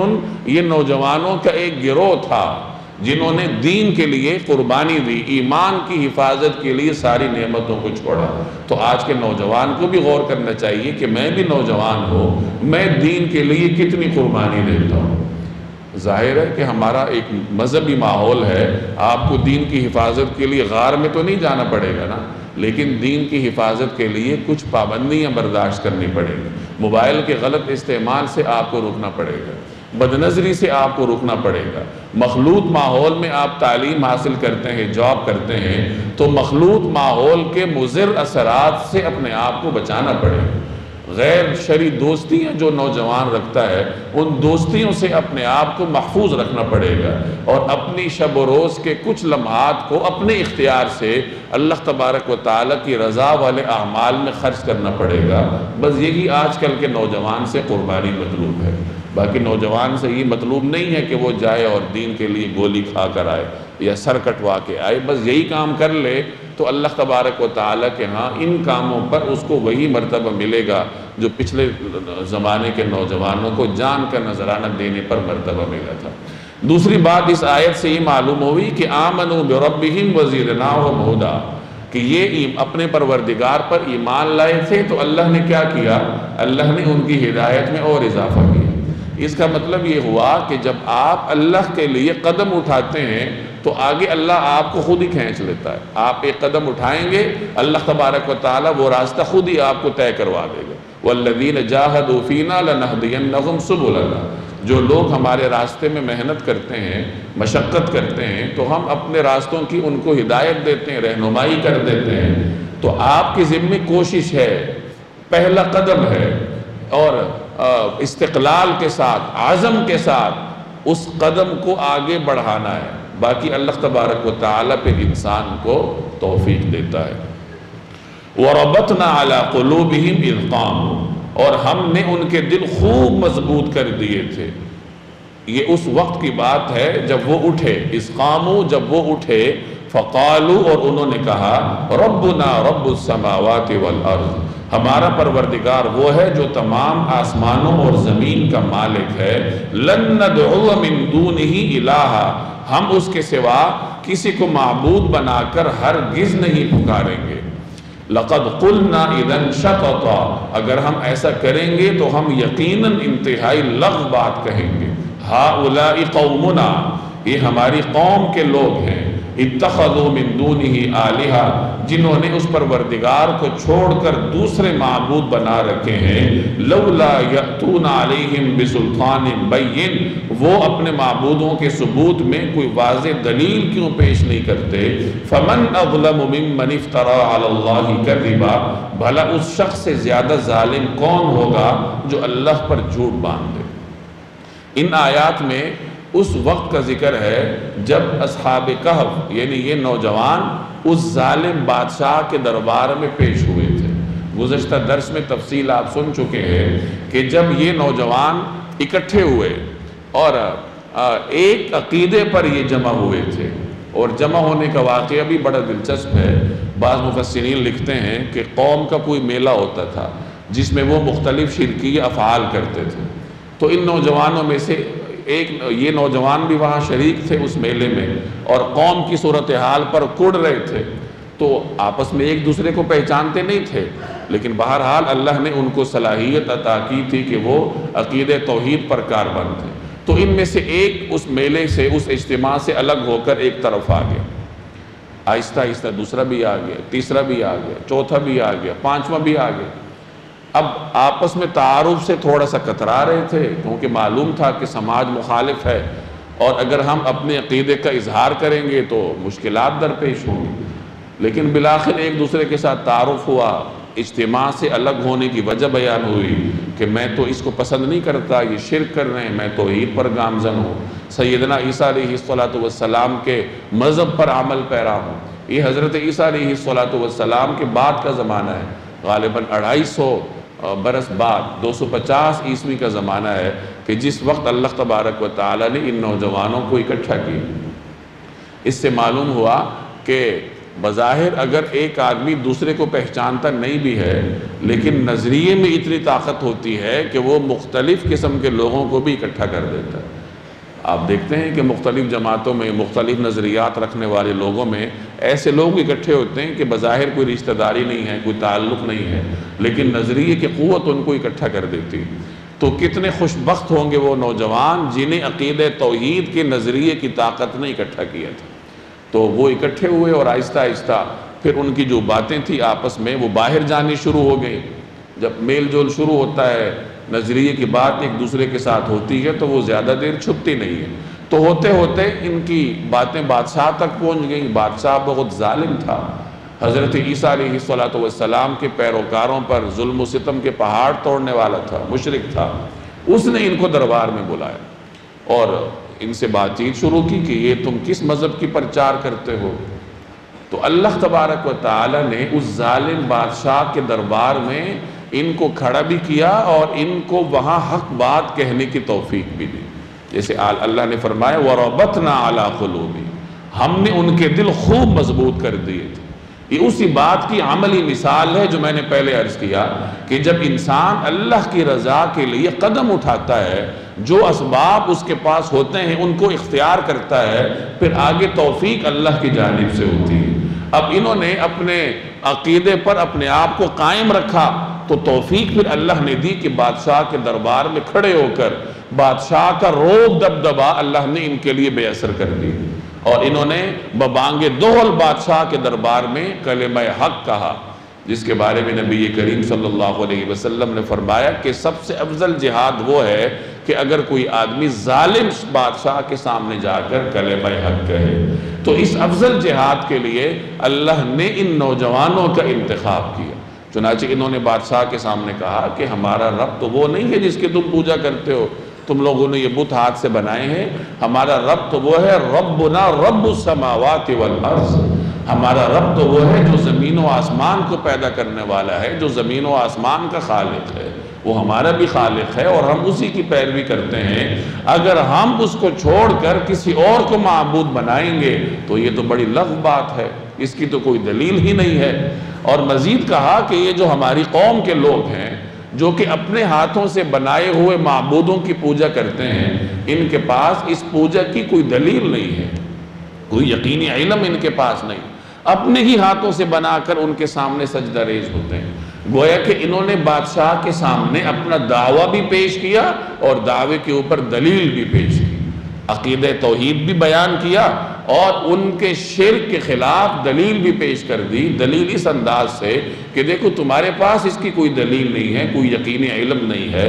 یہ نوجوانوں کا ایک گروہ تھا جنہوں نے دین کے لیے قربانی دی، ایمان کی حفاظت کے لیے ساری نعمتوں کو چھوڑا۔ تو آج کے نوجوان کو بھی غور کرنا چاہیے کہ میں بھی نوجوان ہوں، میں دین کے لیے کتنی قربانی دیتا ہوں۔ ظاہر ہے کہ ہمارا ایک مذہبی ماحول ہے، آپ کو دین کی حفاظت کے لیے غار میں تو نہیں جانا پڑے گا نا، لیکن دین کی حفاظت کے لیے کچھ پابندیاں برداشت کرنی پڑیں گی۔ موبائل کے غلط استعمال سے آپ کو رکنا پڑے گا، بدنظری سے آپ کو رکنا پڑے گا، مخلوط ماحول میں آپ تعلیم حاصل کرتے ہیں، جاب کرتے ہیں، تو مخلوط ماحول کے مضر اثرات سے اپنے آپ کو بچانا پڑے گا۔ غیر شرعی دوستیاں جو نوجوان رکھتا ہے ان دوستیوں سے اپنے آپ کو محفوظ رکھنا پڑے گا، اور اپنی شب و روز کے کچھ لمحات کو اپنے اختیار سے اللہ تبارک و تعالیٰ کی رضا والے اعمال میں خرچ کرنا پڑے گا۔ بس یہی آج کل کے نوجوان سے قربانی مطلوب ہے۔ باقی نوجوان سے یہ مطلوب نہیں ہے کہ وہ جائے اور دین کے لیے گولی کھا کر آئے یا سر کٹوا کے آئے، بس یہی کام کر لے تو اللہ تبارک و تعالیٰ کے ہاں ان کاموں پر اس کو وہی مرتبہ ملے گا جو پچھلے زمانے کے نوجوانوں کو جان کا نذرانہ دینے پر مرتبہ ملا تھا۔ دوسری بات اس آیت سے یہ معلوم ہوئی کہ آمنوا بربہم وزدناہم ھدی، کہ یہ اپنے پروردگار پر ایمان لائے تھے تو اللہ نے کیا کیا؟ اللہ نے ان کی ہدایت میں اور اضافہ کیا۔ اس کا مطلب یہ ہوا کہ جب آپ اللہ کے لیے قدم اٹھاتے ہیں تو آگے اللہ آپ کو خود ہی کھینچ لیتا ہے۔ آپ ایک قدم اٹھائیں گے، اللہ تبارک و تعالیٰ وہ راستہ خود ہی آپ کو طے کروا دے گا۔ وَالَّذِينَ جَاهَدُوا فِينَا لَنَهْدِيَنَّهُمْ سُبُلَنَا، جو لوگ ہمارے راستے میں محنت کرتے ہیں، مشقت کرتے ہیں، تو ہم اپنے راستوں کی ان کو ہدایت دیتے ہیں، رہنمائی کر دیتے ہیں۔ تو آپ کی ذمہ کوشش ہے، پہلا قدم ہے، اور استقلال کے ساتھ، عزم کے ساتھ اس قدم کو آگے بڑھانا ہے۔ باقی اللہ تبارک و تعالیٰ پہ انسان کو توفیق دیتا ہے۔ وَرَبَطْنَا عَلَىٰ قُلُوبِهِمْ إِذْ قَامُوا، اور ہم نے ان کے دل خوب مضبوط کر دیے تھے۔ یہ اس وقت کی بات ہے جب وہ اٹھے، اِذْ قَامُوا، جب وہ اٹھے، فَقَالُوا، اور انہوں نے کہا، رَبُّنَا رَبُّ السَّمَاوَاتِ وَالْأَرْضِ، ہمارا پروردگار وہ ہے جو تمام آسمانوں اور زمین کا مالک ہے، لَن نَدْعُوَ مِن دُونِهِ إِلَٰهًا، ہم اس کے سوا کسی کو معبود بنا کر ہرگز نہیں پکاریں گے۔ لَقَدْ قُلْنَا إِذًا شَطَطًا، اگر ہم ایسا کریں گے تو ہم یقیناً انتہائی لغو بات کہیں گے۔ هَؤُلَاءِ قَوْمُنَا، یہ ہماری قوم کے لوگ ہیں، اتخذوا من دونہ آلہہ، جنہوں نے اس پروردگار کو چھوڑ کر دوسرے معبود بنا رکھے ہیں، لولا یأتون علیہم بسلطان بین، وہ اپنے معبودوں کے ثبوت میں کوئی واضح دلیل کیوں پیش نہیں کرتے؟ فمن اظلم ممن افترى علی اللہ کذبا، بھلا اس شخص سے زیادہ ظالم کون ہوگا جو اللہ پر جھوٹ باندھ دے۔ ان آیات میں اس وقت کا ذکر ہے جب اصحاب کہف یعنی یہ نوجوان اس ظالم بادشاہ کے دربار میں پیش ہوئے تھے۔ گزشتہ درس میں تفصیل آپ سن چکے ہیں کہ جب یہ نوجوان اکٹھے ہوئے اور ایک عقیدے پر یہ جمع ہوئے تھے، اور جمع ہونے کا واقعہ بھی بڑا دلچسپ ہے۔ بعض مفسرین لکھتے ہیں کہ قوم کا کوئی میلہ ہوتا تھا جس میں وہ مختلف شرکی افعال کرتے تھے، تو ان نوجوانوں میں سے یہ نوجوان بھی وہاں شریک تھے اس میلے میں، اور قوم کی صورتحال پر کڑ رہے تھے، تو آپس میں ایک دوسرے کو پہچانتے نہیں تھے، لیکن بہرحال اللہ نے ان کو صلاحیت عطا کی تھی کہ وہ عقیدہ توحید پر کاربند تھے۔ تو ان میں سے ایک اس میلے سے، اس اجتماع سے الگ ہو کر ایک طرف آ گیا، آہستہ آہستہ دوسرا بھی آ گیا، تیسرا بھی آ گیا، چوتھا بھی آ گیا، پانچواں بھی آ گیا۔ اب آپس میں تعارف سے تھوڑا سا کترا رہے تھے، کیونکہ معلوم تھا کہ سماج مخالف ہے، اور اگر ہم اپنے عقیدے کا اظہار کریں گے تو مشکلات درپیش ہوں گی، لیکن بالآخر ایک دوسرے کے ساتھ تعارف ہوا، اجتماع سے الگ ہونے کی وجہ بیان ہوئی کہ میں تو اس کو پسند نہیں کرتا، یہ شرک کر رہے ہیں، میں توحید پر گامزن ہوں، سیدنا عیسیٰ علیہ السلام کے مذہب پر عمل پیرا ہوں۔ یہ حضرت عیسیٰ علیہ السلام کے بعد کا زمانہ ہے، غالباً 250 برس بعد 250 عیسوی کا زمانہ ہے کہ جس وقت اللہ تبارک و تعالیٰ نے ان نوجوانوں کو اکٹھا کیا۔ اس سے معلوم ہوا کہ بظاہر اگر ایک آدمی دوسرے کو پہچانتا نہیں بھی ہے، لیکن نظریے میں اتنی طاقت ہوتی ہے کہ وہ مختلف قسم کے لوگوں کو بھی اکٹھا کر دیتا ہے۔ آپ دیکھتے ہیں کہ مختلف جماعتوں میں، مختلف نظریات رکھنے والے لوگوں میں ایسے لوگ اکٹھے ہوتے ہیں کہ بظاہر کوئی رشتہ داری نہیں ہے، کوئی تعلق نہیں ہے، لیکن نظریے کی قوت ان کو اکٹھا کر دیتی۔ تو کتنے خوش بخت ہوں گے وہ نوجوان جنہیں عقیدہ توحید کے نظریے کی طاقت نے اکٹھا کیا تھا۔ تو وہ اکٹھے ہوئے اور آہستہ آہستہ پھر ان کی جو باتیں تھیں آپس میں وہ باہر جانی شروع ہو گئی۔ جب میل جول شروع ہوتا ہے، نظریے کی بات ایک دوسرے کے ساتھ ہوتی ہے تو وہ زیادہ دیر چھپتی نہیں ہے۔ تو ہوتے ہوتے ان کی باتیں بادشاہ تک پہنچ گئیں۔ بادشاہ بہت ظالم تھا، حضرت عیسیٰ علیہ السلام کے پیروکاروں پر ظلم و ستم کے پہاڑ توڑنے والا تھا، مشرک تھا، اس نے ان کو دربار میں بلایا اور ان سے بات چیت شروع کی کہ یہ تم کس مذہب کی پرچار کرتے ہو؟ تو اللہ تبارک و تعالی نے اس ظالم بادشاہ کے دربار میں ان کو کھڑا بھی کیا اور ان کو وہاں حق بات کہنے کی توفیق بھی دی۔ جیسے اللہ نے فرمایا وَرَبَطْنَا عَلَىٰ قُلُوبِهِمْ، ہم نے ان کے دل خوب مضبوط کر دیے تھے۔ یہ اسی بات کی عملی مثال ہے جو میں نے پہلے عرض کیا کہ جب انسان اللہ کی رضا کے لیے قدم اٹھاتا ہے، جو اسباب اس کے پاس ہوتے ہیں ان کو اختیار کرتا ہے، پھر آگے توفیق اللہ کی جانب سے ہوتی ہے۔ اب انہوں نے اپنے عقیدے پر اپنے آپ کو قائم رکھا تو توفیق پھر اللہ نے دی کہ بادشاہ کے دربار میں کھڑے ہو کر بادشاہ کا روب دبدبا اللہ نے ان کے لیے بے اثر کر دی، اور انہوں نے ببانگ دہل بادشاہ کے دربار میں کلمہ حق کہا، جس کے بارے میں نبی کریم صلی اللہ علیہ وسلم نے فرمایا کہ سب سے افضل جہاد وہ ہے کہ اگر کوئی آدمی ظالم بادشاہ کے سامنے جا کر کلمہ حق کہے۔ تو اس افضل جہاد کے لیے اللہ نے ان نوجوانوں کا انتخاب کیا۔ چنانچہ انہوں نے بادشاہ کے سامنے کہا کہ ہمارا رب تو وہ نہیں ہے جس کی تم پوجا کرتے ہو، تم لوگوں نے یہ بت ہاتھ سے بنائے ہیں، ہمارا رب تو وہ ہے ربنا رب السماوات والارض، ہمارا رب تو وہ ہے جو زمین و آسمان کو پیدا کرنے والا ہے، جو زمین و آسمان کا خالق ہے، وہ ہمارا بھی خالق ہے اور ہم اسی کی پیروی کرتے ہیں۔ اگر ہم اس کو چھوڑ کر کسی اور کو معبود بنائیں گے تو یہ تو بڑی لغو بات ہے، اس کی تو کوئی دلیل ہی نہیں ہے۔ اور مزید کہا کہ یہ جو ہماری قوم کے لوگ ہیں جو کہ اپنے ہاتھوں سے بنائے ہوئے معبودوں کی پوجا کرتے ہیں، ان کے پاس اس پوجا کی کوئی دلیل نہیں ہے، کوئی یقینی علم ان کے پاس نہیں، اپنے ہی ہاتھوں سے بنا کر ان کے سامنے سجدہ ریز ہوتے ہیں۔ گویا کہ انہوں نے بادشاہ کے سامنے اپنا دعویٰ بھی پیش کیا اور دعوے کے اوپر دلیل بھی پیش کی، عقیدہ توحید بھی بیان کیا اور ان کے شرک کے خلاف دلیل بھی پیش کر دی، دلیل اس انداز سے کہ دیکھو تمہارے پاس اس کی کوئی دلیل نہیں ہے، کوئی یقینی علم نہیں ہے،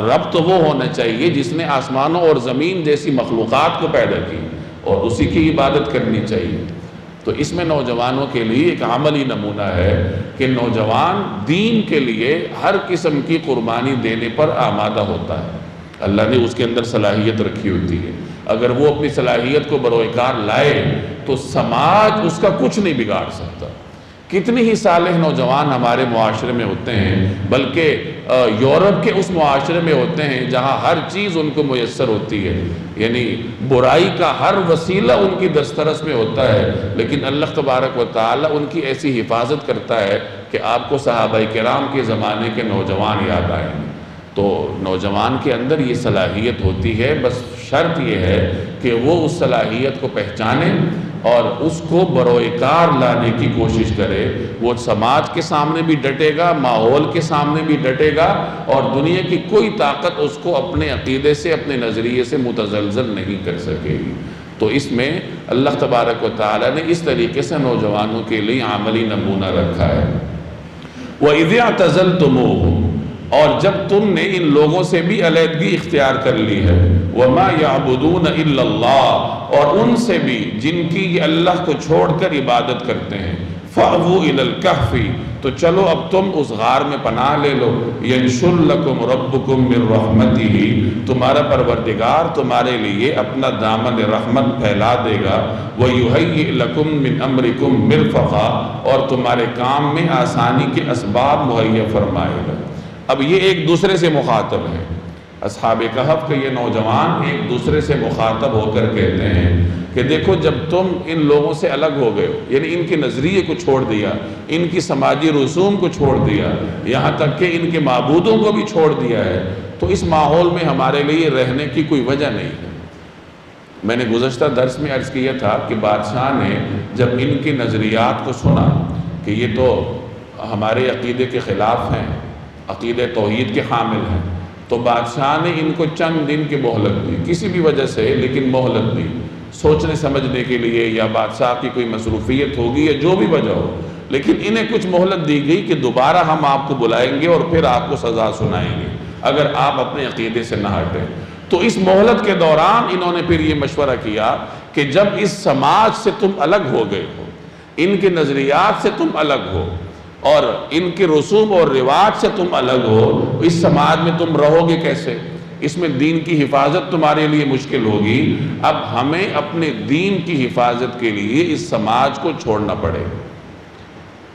رب تو وہ ہونا چاہیے جس نے آسمانوں اور زمین جیسی مخلوقات کو پیدا کی اور اسی کی عبادت کرنی چاہیے۔ تو اس میں نوجوانوں کے لیے ایک عملی نمونہ ہے کہ نوجوان دین کے لیے ہر قسم کی قربانی دینے پر آمادہ ہوتا ہے، اللہ نے اس کے اندر صلاحیت رکھی ہوتی ہے، اگر وہ اپنی صلاحیت کو بروئے کار لائے تو سماج اس کا کچھ نہیں بگاڑ سکتا۔ کتنی ہی صالح نوجوان ہمارے معاشرے میں ہوتے ہیں، بلکہ یورپ کے اس معاشرے میں ہوتے ہیں جہاں ہر چیز ان کو میسر ہوتی ہے، یعنی برائی کا ہر وسیلہ ان کی دسترس میں ہوتا ہے، لیکن اللہ تبارک و تعالی ان کی ایسی حفاظت کرتا ہے کہ آپ کو صحابہ کرام کے زمانے کے نوجوان یاد آئیں گے۔ تو نوجوان کے اندر یہ صلاحیت ہوتی ہے، بس شرط یہ ہے کہ وہ اس صلاحیت کو پہچانے اور اس کو بروئے کار لانے کی کوشش کرے۔ وہ سماج کے سامنے بھی ڈٹے گا، ماحول کے سامنے بھی ڈٹے گا، اور دنیا کی کوئی طاقت اس کو اپنے عقیدے سے، اپنے نظریے سے متزلزل نہیں کر سکے گی۔ تو اس میں اللہ تبارک و تعالی نے اس طریقے سے نوجوانوں کے لیے عملی نمونہ رکھا ہے۔ وَإِذِ اعْتَزَلْتُمُوهُمْ، اور جب تم نے ان لوگوں سے بھی علیحدگی اختیار کر لی ہے، وَمَا يَعْبُدُونَ إِلَّا اللَّهِ، اور ان سے بھی جن کی یہ اللہ کو چھوڑ کر عبادت کرتے ہیں، فَأْوُوا إِلَى الْكَهْفِ، تو چلو اب تم اس غار میں پناہ لے لو، يَنشُرْ لَكُمْ رَبُّكُمْ مِنْ رَحْمَتِهِ، تمہارا پروردگار تمہارے لیے اپنا دامن رحمت پھیلا دے گا، وَيُهَيِّئْ لَكُمْ مِنْ أَمْرِكُمْ مِرْفَقًا، اور تمہارے کام میں آسانی کے اسباب مہیا فرمائے گا۔ اب یہ ایک دوسرے سے مخاطب ہیں، اصحاب کہف کے یہ نوجوان ایک دوسرے سے مخاطب ہو کر کہتے ہیں کہ دیکھو جب تم ان لوگوں سے الگ ہو گئے ہو، یعنی ان کے نظریے کو چھوڑ دیا، ان کی سماجی رسوم کو چھوڑ دیا، یہاں تک کہ ان کے معبودوں کو بھی چھوڑ دیا ہے، تو اس ماحول میں ہمارے لیے رہنے کی کوئی وجہ نہیں ہے۔ میں نے گزشتہ درس میں عرض کیا تھا کہ بادشاہ نے جب ان کی نظریات کو سنا کہ یہ تو ہمارے عقیدے کے خلاف ہیں، عقیدہ توحید کے حامل ہیں، تو بادشاہ نے ان کو چند دن کی مہلت دی، کسی بھی وجہ سے لیکن مہلت دی، سوچنے سمجھنے کے لیے، یا بادشاہ کی کوئی مصروفیت ہوگی یا جو بھی وجہ ہو، لیکن انہیں کچھ مہلت دی گئی کہ دوبارہ ہم آپ کو بلائیں گے اور پھر آپ کو سزا سنائیں گے اگر آپ اپنے عقیدے سے نہ ہٹیں۔ تو اس مہلت کے دوران انہوں نے پھر یہ مشورہ کیا کہ جب اس سماج سے تم الگ ہو گئے ہو، ان کے نظریات سے تم الگ ہو اور ان کے رسوم اور رواج سے تم الگ ہو، اس سماج میں تم رہو گے کیسے؟ اس میں دین کی حفاظت تمہارے لیے مشکل ہوگی۔ اب ہمیں اپنے دین کی حفاظت کے لیے اس سماج کو چھوڑنا پڑے۔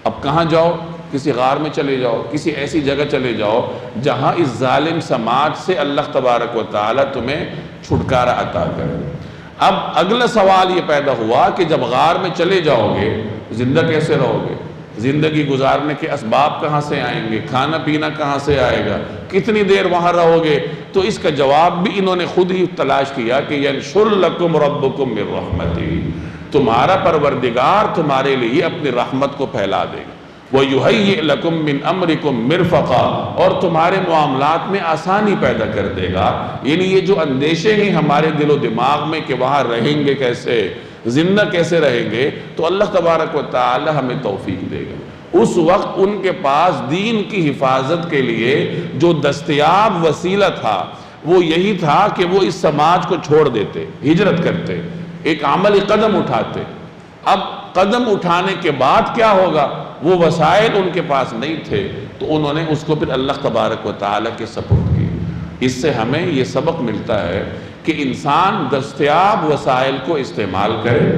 اب کہاں جاؤ؟ کسی غار میں چلے جاؤ، کسی ایسی جگہ چلے جاؤ جہاں اس ظالم سماج سے اللہ تبارک و تعالی تمہیں چھٹکارا عطا کرے۔ اب اگلا سوال یہ پیدا ہوا کہ جب غار میں چلے جاؤ گے زندہ کیسے رہو گے؟ زندگی گزارنے کے اسباب کہاں سے آئیں گے؟ کھانا پینا کہاں سے آئے گا؟ کتنی دیر وہاں رہو گے؟ تو اس کا جواب بھی انہوں نے خود ہی تلاش کیا کہ ینشر لکم ربکم من رحمتہ، تمہارا پروردگار تمہارے لیے اپنی رحمت کو پھیلا دے گا۔ وَيُهَيِّئْ لَكُم مِّنْ أَمْرِكُم مِّرْفَقًا، اور تمہارے معاملات میں آسانی پیدا کر دے گا۔ یعنی یہ جو اندیشے ہیں ہمارے دل و دماغ میں کہ وہاں رہیں گے کیسے، زندہ کیسے رہیں گے، تو اللہ تبارک و تعالی ہمیں توفیق دے گا۔ اس وقت ان کے پاس دین کی حفاظت کے لیے جو دستیاب وسیلہ تھا وہ یہی تھا کہ وہ اس سماج کو چھوڑ دیتے، ہجرت کرتے، ایک عملی قدم اٹھاتے۔ اب قدم اٹھانے کے بعد کیا ہوگا؟ وہ وسائل ان کے پاس نہیں تھے، تو انہوں نے اس کو پھر اللہ تبارک و تعالی کے سپرد کی۔ اس سے ہمیں یہ سبق ملتا ہے کہ انسان دستیاب وسائل کو استعمال کرے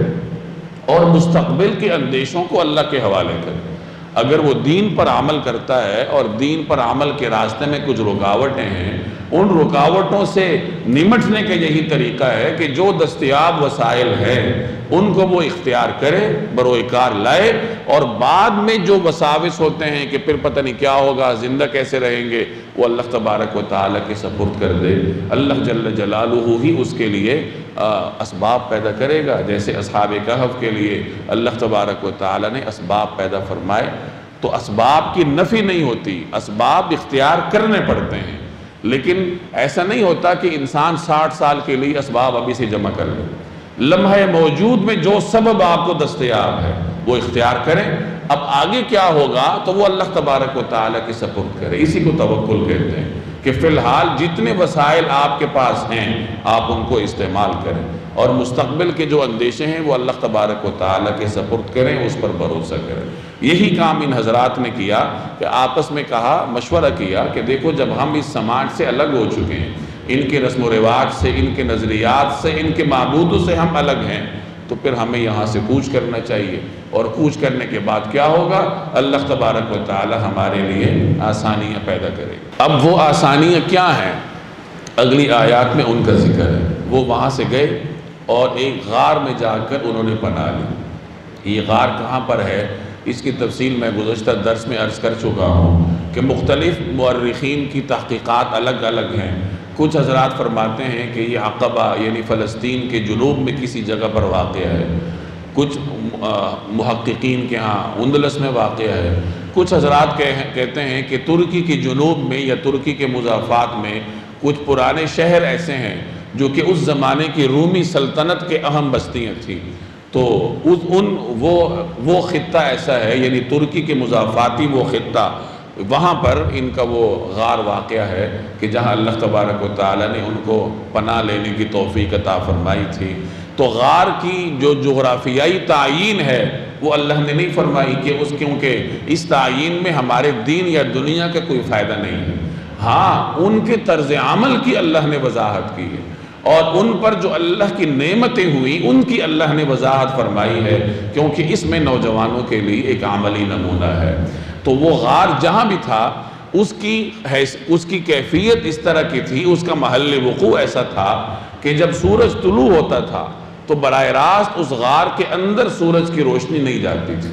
اور مستقبل کے اندیشوں کو اللہ کے حوالے کرے۔ اگر وہ دین پر عمل کرتا ہے اور دین پر عمل کے راستے میں کچھ رکاوٹیں ہیں، ان رکاوٹوں سے نمٹنے کا یہی طریقہ ہے کہ جو دستیاب وسائل ہیں ان کو وہ اختیار کرے، بروئے کار لائے، اور بعد میں جو وساوس ہوتے ہیں کہ پھر پتہ نہیں کیا ہوگا، زندہ کیسے رہیں گے، وہ اللہ تبارک و تعالیٰ کے سپرد کر دے۔ اللہ جل جلالہ ہی اس کے لیے اسباب پیدا کرے گا، جیسے اصحاب کہف کے لیے اللہ تبارک و تعالیٰ نے اسباب پیدا فرمائے۔ تو اسباب کی نفی نہیں ہوتی، اسباب اختیار کرنے پڑتے ہیں، لیکن ایسا نہیں ہوتا کہ انسان 60 سال کے لیے اسباب ابھی سے جمع کر لے۔ لمحہ موجود میں جو سبب آپ کو دستیاب ہے وہ اختیار کریں۔ اب آگے کیا ہوگا تو وہ اللہ تبارک و تعالیٰ کی سپرد کرے۔ اسی کو توکل کہتے ہیں کہ فی الحال جتنے وسائل آپ کے پاس ہیں آپ ان کو استعمال کریں، اور مستقبل کے جو اندیشے ہیں وہ اللہ تبارک و تعالیٰ کے سپرد کریں، اس پر بھروسہ کریں۔ یہی کام ان حضرات نے کیا کہ آپس میں کہا، مشورہ کیا کہ دیکھو جب ہم اس سماج سے الگ ہو چکے ہیں، ان کے رسم و رواج سے، ان کے نظریات سے، ان کے معبودوں سے ہم الگ ہیں، تو پھر ہمیں یہاں سے کوچ کرنا چاہیے۔ اور کوچ کرنے کے بعد کیا ہوگا؟ اللہ تبارک و تعالی ہمارے لیے آسانیاں پیدا کرے گا۔ اب وہ آسانیاں کیا ہیں؟ اگلی آیات میں ان کا ذکر ہے۔ وہ وہاں سے گئے اور ایک غار میں جا کر انہوں نے پناہ لی۔ یہ غار کہاں پر ہے اس کی تفصیل میں گزشتہ درس میں عرض کر چکا ہوں کہ مختلف مورخین کی تحقیقات الگ الگ ہیں۔ کچھ حضرات فرماتے ہیں کہ یہ عقبہ یعنی فلسطین کے جنوب میں کسی جگہ پر واقع ہے، کچھ محققین کے ہاں اندلس میں واقع ہے، کچھ حضرات کہتے ہیں کہ ترکی کے جنوب میں یا ترکی کے مضافات میں کچھ پرانے شہر ایسے ہیں جو کہ اس زمانے کی رومی سلطنت کے اہم بستیاں تھیں، تو وہ خطہ ایسا ہے، یعنی ترکی کے مضافاتی وہ خطہ، وہاں پر ان کا وہ غار واقع ہے کہ جہاں اللہ تبارک و تعالیٰ نے ان کو پناہ لینے کی توفیق عطا فرمائی تھی۔ تو غار کی جو جغرافیائی تعیین ہے وہ اللہ نے نہیں فرمائی کیونکہ اس تعیین میں ہمارے دین یا دنیا کا کوئی فائدہ نہیں ہے۔ ہاں ان کے طرز عمل کی اللہ نے وضاحت کی ہے، اور ان پر جو اللہ کی نعمتیں ہوئی ان کی اللہ نے وضاحت فرمائی ہے، کیونکہ اس میں نوجوانوں کے لیے ایک عملی نمونہ ہے۔ تو وہ غار جہاں بھی تھا اس کی کیفیت اس طرح کی تھی، اس کا محل وقوع ایسا تھا کہ جب سورج طلوع ہوتا تھا تو براہ راست اس غار کے اندر سورج کی روشنی نہیں جاتی تھی،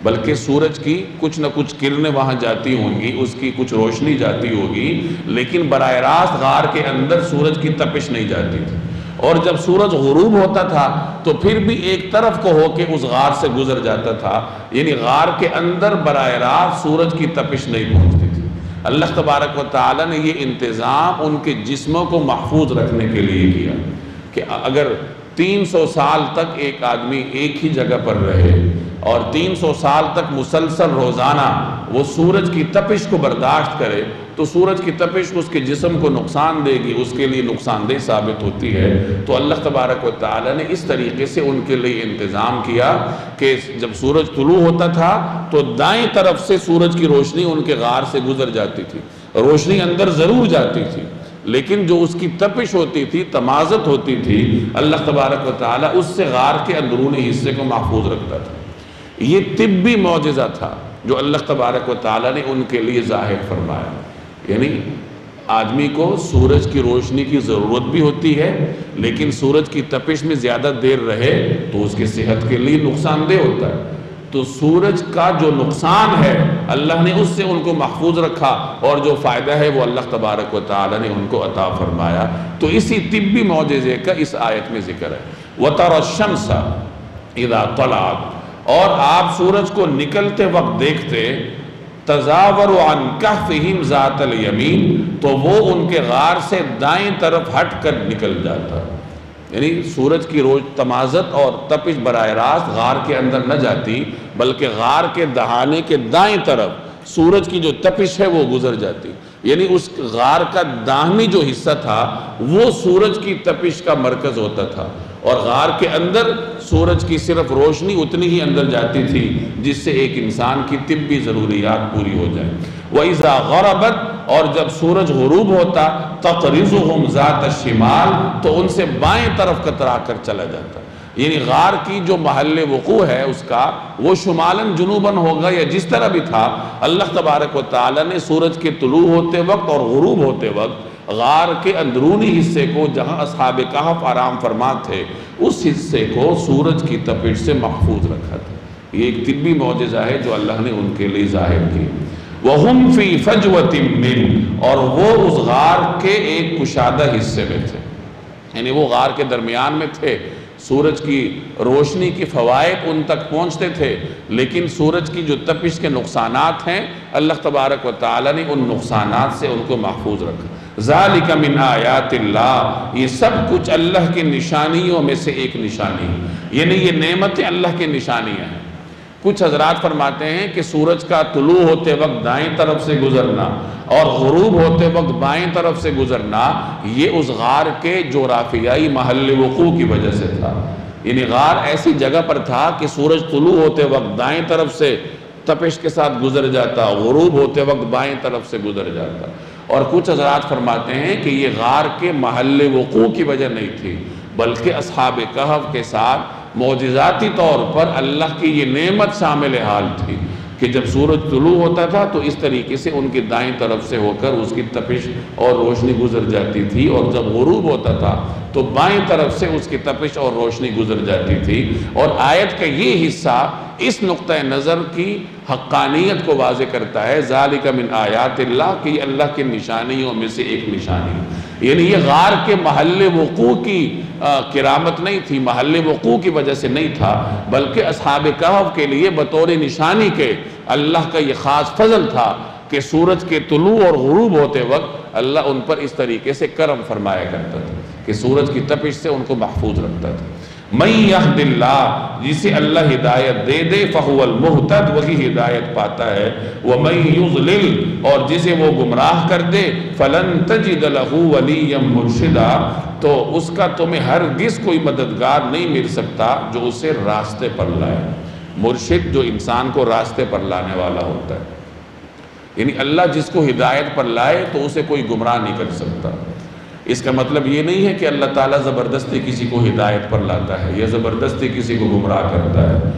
بلکہ سورج کی کچھ نہ کچھ کرنیں وہاں جاتی ہوں گی، اس کی کچھ روشنی جاتی ہوگی، لیکن براہ راست غار کے اندر سورج کی تپش نہیں جاتی تھی۔ اور جب سورج غروب ہوتا تھا تو پھر بھی ایک طرف کو ہو کے اس غار سے گزر جاتا تھا، یعنی غار کے اندر براہ راست سورج کی تپش نہیں پہنچتی تھی۔ اللہ تبارک و تعالیٰ نے یہ انتظام ان کے جسموں کو محفوظ رکھنے کے لیے کیا کہ اگر 300 سال تک ایک آدمی ایک ہی جگہ پر رہے اور 300 سال تک مسلسل روزانہ وہ سورج کی تپش کو برداشت کرے تو سورج کی تپش اس کے جسم کو نقصان دے گی، اس کے لیے نقصان دہ ثابت ہوتی ہے۔ تو اللہ تبارک و تعالیٰ نے اس طریقے سے ان کے لیے انتظام کیا کہ جب سورج طلوع ہوتا تھا تو دائیں طرف سے سورج کی روشنی ان کے غار سے گزر جاتی تھی، روشنی اندر ضرور جاتی تھی، لیکن جو اس کی تپش ہوتی تھی، تمازت ہوتی تھی، اللہ تبارک و تعالیٰ اس سے غار کے اندرونی حصے کو محفوظ رکھتا تھا۔ یہ طبی معجزہ تھا جو اللہ تبارک و تعالیٰ نے ان کے لیے ظاہر فرمایا۔ یعنی آدمی کو سورج کی روشنی کی ضرورت بھی ہوتی ہے، لیکن سورج کی تپش میں زیادہ دیر رہے تو اس کی صحت کے لیے نقصان دہ ہوتا ہے۔ تو سورج کا جو نقصان ہے اللہ نے اس سے ان کو محفوظ رکھا، اور جو فائدہ ہے وہ اللہ تبارک و تعالیٰ نے ان کو عطا فرمایا۔ تو اسی طبی معجزے کا اس آیت میں ذکر ہے۔ وَتَرَى الشَّمْسَ اِذَا طَلَعَتْ، اور آپ سورج کو نکلتے وقت دیکھتے، تَزَاوَرُ عَنْ كَهْفِهِمْ ذَاتَ الْيَمِينِ، تو وہ ان کے غار سے دائیں طرف ہٹ کر نکل جاتا۔ یعنی سورج کی تمازت اور تپش براہ راست غار کے اندر نہ جاتی، بلکہ غار کے دہانے کے دائیں طرف سورج کی جو تپش ہے وہ گزر جاتی۔ یعنی اس غار کا داہنی جو حصہ تھا وہ سورج کی تپش کا مرکز ہوتا تھا، اور غار کے اندر سورج کی صرف روشنی اتنی ہی اندر جاتی تھی جس سے ایک انسان کی طبی ضروریات پوری ہو جائیں۔ وَإِذَا غَرَبَتْ، اور جب سورج غروب ہوتا، تَقْرِضُهُمْ ذَاتَ الشِّمَالِ، تو ان سے بائیں طرف کترا کر چلا جاتا۔ یعنی غار کی جو محل وقوع ہے اس کا، وہ شمالاً جنوباً ہوگا یا جس طرح بھی تھا، اللہ تبارک و تعالیٰ نے سورج کے طلوع ہوتے وقت اور غروب ہوتے وقت غار کے اندرونی حصے کو، جہاں اصحاب کہف آرام فرما تھے، اس حصے کو سورج کی تپش سے محفوظ رکھا تھا۔ یہ ایک طبی معجزہ ہے جو اللہ نے ان کے لیے ظاہر کی۔ وَهُمْ فِي فَجْوَةٍ مِّنْ، اور وہ اس غار کے ایک کشادہ حصے میں تھے، یعنی وہ غار کے درمیان میں تھے، سورج کی روشنی کی فوائد ان تک پہنچتے تھے، لیکن سورج کی جو تپش کے نقصانات ہیں اللہ تبارک و تعالیٰ نے ان نقصانات سے ان کو محفوظ رکھا۔ ذَلِكَ مِنْ آیَاتِ اللَّهِ، یہ سب کچھ اللہ کی نشانیوں میں سے ایک نشانی ہے، یعنی یہ نعمتیں اللہ کی نشانیاں ہیں۔ کچھ حضرات فرماتے ہیں کہ سورج کا طلوع ہوتے وقت دائیں طرف سے گزرنا اور غروب ہوتے وقت بائیں طرف سے گزرنا، یہ اس غار کے جغرافیائی محل وقوع کی وجہ سے تھا۔ یعنی غار ایسی جگہ پر تھا کہ سورج طلوع ہوتے وقت دائیں طرف سے تپش کے ساتھ گزر جاتا، غروب ہوتے وقت بائیں طرف سے گزر جاتا۔ اور کچھ حضرات فرماتے ہیں کہ یہ غار کے محل وقوع کی وجہ نہیں تھی، بلکہ اصحاب کہف کے ساتھ معجزاتی طور پر اللہ کی یہ نعمت شامل حال تھی کہ جب سورج طلوع ہوتا تھا تو اس طریقے سے ان کی دائیں طرف سے ہو کر اس کی تپش اور روشنی گزر جاتی تھی، اور جب غروب ہوتا تھا تو بائیں طرف سے اس کی تپش اور روشنی گزر جاتی تھی۔ اور آیت کا یہ حصہ اس نقطہ نظر کی حقانیت کو واضح کرتا ہے، ذَلِكَ مِنْ آیَاتِ اللَّهِ، کہ یہ اللہ کی نشانیوں میں سے ایک نشانی ہے۔ یعنی یہ غار کے محل وقوع کی کرامت نہیں تھی، محل وقوع کی وجہ سے نہیں تھا، بلکہ اصحاب کہف کے لیے بطور نشانی کے اللہ کا یہ خاص فضل تھا کہ سورج کے طلوع اور غروب ہوتے وقت اللہ ان پر اس طریقے سے کرم فرمایا کرتا تھا کہ سورج کی تپش سے ان کو محفوظ رکھتا تھا۔ مَن يَهْدِ اللَّهُ، جسے اللہ ہدایت دے دے، فَهُوَ الْمُهْتَدِ، وہی ہدایت پاتا ہے، وَمَن يُضْلِلْ، اور جسے وہ گمراہ کر دے، فَلَن تَجِدَ لَهُ وَلِيًّا مُرْشِدًا، تو اس کا تمہیں ہرگز کوئی مددگار نہیں مل سکتا جو اسے راستے پر لائے۔ مرشد جو انسان کو راستے پر لانے والا ہوتا ہے، یعنی اللہ جس کو ہدایت پر لائے تو اسے کوئی گمراہ نہیں کر سکتا۔ اس کا مطلب یہ نہیں ہے کہ اللہ تعالیٰ زبردستی کسی کو ہدایت پر لاتا ہے یا زبردستی کسی کو گمراہ کرتا ہے،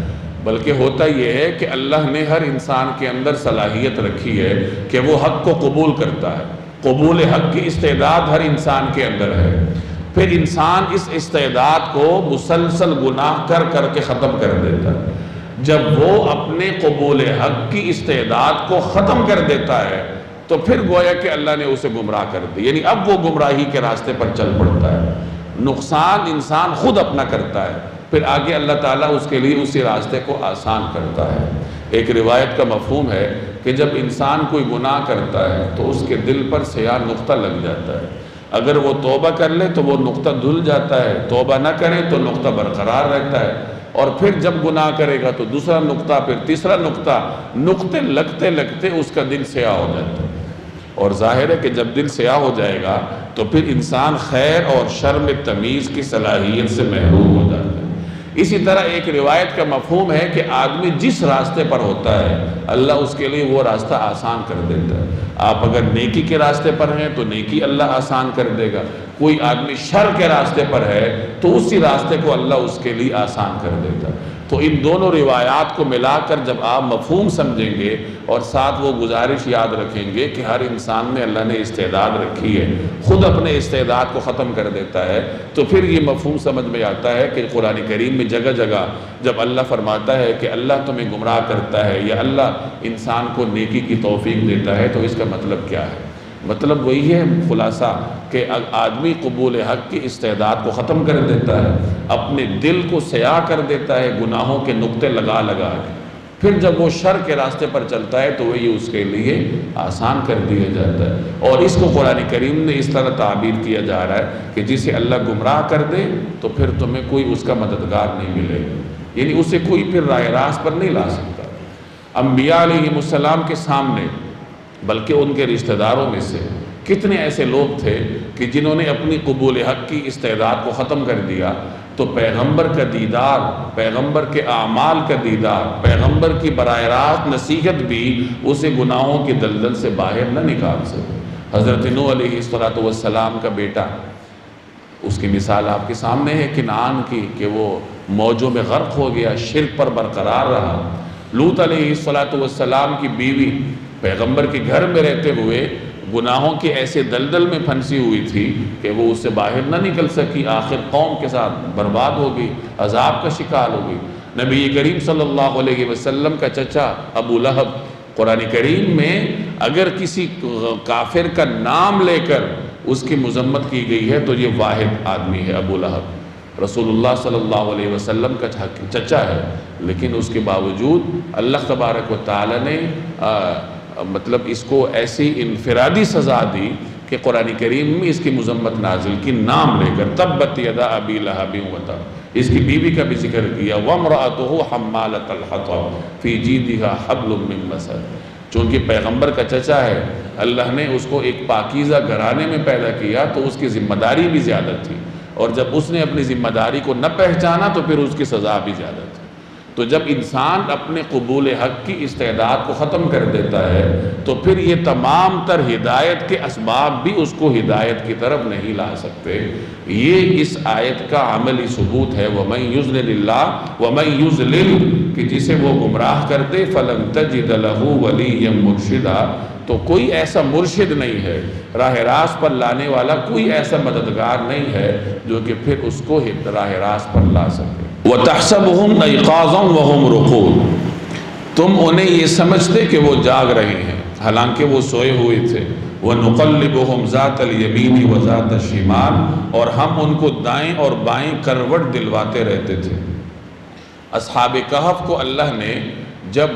بلکہ ہوتا یہ ہے کہ اللہ نے ہر انسان کے اندر صلاحیت رکھی ہے کہ وہ حق کو قبول کرتا ہے، قبول حق کی استعداد ہر انسان کے اندر ہے۔ پھر انسان اس استعداد کو مسلسل گناہ کر کر کے ختم کر دیتا ہے۔ جب وہ اپنے قبول حق کی استعداد کو ختم کر دیتا ہے تو پھر گویا کہ اللہ نے اسے گمراہ کر دی، یعنی اب وہ گمراہی کے راستے پر چل پڑتا ہے۔ نقصان انسان خود اپنا کرتا ہے، پھر آگے اللہ تعالیٰ اس کے لیے اسی راستے کو آسان کرتا ہے۔ ایک روایت کا مفہوم ہے کہ جب انسان کوئی گناہ کرتا ہے تو اس کے دل پر سیاہ نقطہ لگ جاتا ہے، اگر وہ توبہ کر لے تو وہ نقطہ دھل جاتا ہے، توبہ نہ کرے تو نقطہ برقرار رہتا ہے، اور پھر جب گناہ کرے گا تو دوسرا نقطہ، پھر تیسرا نقطہ، نقطے لگتے لگتے اس کا دل سیاہ ہو جاتا ہے۔ اور ظاہر ہے کہ جب دل سیاہ ہو جائے گا تو پھر انسان خیر اور شر میں تمیز کی صلاحیت سے محروم ہو جاتا ہے۔ اسی طرح ایک روایت کا مفہوم ہے کہ آدمی جس راستے پر ہوتا ہے اللہ اس کے لیے وہ راستہ آسان کر دیتا ہے۔ آپ اگر نیکی کے راستے پر ہیں تو نیکی اللہ آسان کر دے گا، کوئی آدمی شر کے راستے پر ہے تو اسی راستے کو اللہ اس کے لیے آسان کر دیتا ہے۔ تو ان دونوں روایات کو ملا کر جب آپ مفہوم سمجھیں گے اور ساتھ وہ گزارش یاد رکھیں گے کہ ہر انسان میں اللہ نے استعداد رکھی ہے، خود اپنے استعداد کو ختم کر دیتا ہے، تو پھر یہ مفہوم سمجھ میں آتا ہے کہ قرآن کریم میں جگہ جگہ جب اللہ فرماتا ہے کہ اللہ تمہیں گمراہ کرتا ہے یا اللہ انسان کو نیکی کی توفیق دیتا ہے، تو اس کا مطلب کیا ہے؟ مطلب وہی ہے خلاصہ کہ آدمی قبول حق کی استعداد کو ختم کر دیتا ہے، اپنے دل کو سیاہ کر دیتا ہے گناہوں کے نقطے لگا لگا کے، پھر جب وہ شر کے راستے پر چلتا ہے تو وہی اس کے لیے آسان کر دیا جاتا ہے۔ اور اس کو قرآن کریم نے اس طرح تعبیر کیا جا رہا ہے کہ جسے اللہ گمراہ کر دے تو پھر تمہیں کوئی اس کا مددگار نہیں ملے گا، یعنی اسے کوئی پھر راہ راست پر نہیں لا سکتا۔ انبیاء علیہ السلام کے سامنے بلکہ ان کے رشتہ داروں میں سے کتنے ایسے لوگ تھے کہ جنہوں نے اپنی قبول حق کی استعداد کو ختم کر دیا، تو پیغمبر کا دیدار، پیغمبر کے اعمال کا دیدار، پیغمبر کی براہ راست نصیحت بھی اسے گناہوں کی دلدل سے باہر نہ نکال سکے۔ حضرت نوح علیہ السلام کا بیٹا، اس کی مثال آپ کے سامنے ہے کنعان کی، کہ وہ موجوں میں غرق ہو گیا، شرک پر برقرار رہا۔ لوط علیہ السلام کی بیوی پیغمبر کے گھر میں رہتے ہوئے گناہوں کے ایسے دلدل میں پھنسی ہوئی تھی کہ وہ اس سے باہر نہ نکل سکی، آخر قوم کے ساتھ برباد ہو گئی، عذاب کا شکار ہو گئی۔ نبی کریم صلی اللہ علیہ وسلم کا چچا ابو لہب، قرآن کریم میں اگر کسی کافر کا نام لے کر اس کی مذمت کی گئی ہے تو یہ واحد آدمی ہے ابو لہب، رسول اللہ صلی اللہ علیہ وسلم کا چچا ہے، لیکن اس کے باوجود اللہ تبارک و تعالی نے مطلب اس کو ایسی انفرادی سزا دی کہ قرآن کریم میں اس کی مذمت نازل کی نام لے کر، تبت یدا ابی لہب وتب، اس کی بیوی کا بھی ذکر کیا، وامرأتہ حمالۃ الحطب فی جیدہا حبل من مسد۔ چونکہ پیغمبر کا چچا ہے، اللہ نے اس کو ایک پاکیزہ گھرانے میں پیدا کیا تو اس کی ذمہ داری بھی زیادہ تھی، اور جب اس نے اپنی ذمہ داری کو نہ پہچانا تو پھر اس کی سزا بھی زیادہ تھی۔ تو جب انسان اپنے قبول حق کی استعداد کو ختم کر دیتا ہے تو پھر یہ تمام تر ہدایت کے اسباب بھی اس کو ہدایت کی طرف نہیں لا سکتے۔ یہ اس آیت کا عملی ثبوت ہے، وَمَن يُضْلِلِ اللَّهُ وَمَن يُضْلِلْ، کہ جسے وہ گمراہ کر دے فَلَن تَجِدَ لَهُ وَلِيًّا مُرْشِدًا، تو کوئی ایسا مرشد نہیں ہے، راہ راست پر لانے والا کوئی ایسا مددگار نہیں ہے جو کہ پھر اس کو راہ راست پر لا سکے۔ وَتَحْسَبُهُمْ أَيْقَاظًا وَهُمْ رُقُودٌ، تم انہیں یہ سمجھتے کہ وہ جاگ رہے ہیں حالانکہ وہ سوئے ہوئے تھے۔ وَنُقَلِّبُهُمْ ذَاتَ الْيَمِينِ وَذَاتَ الشِّمَالِ، اور ہم ان کو دائیں اور بائیں کروٹ دلواتے رہتے تھے۔ اصحاب کہف کو اللہ نے جب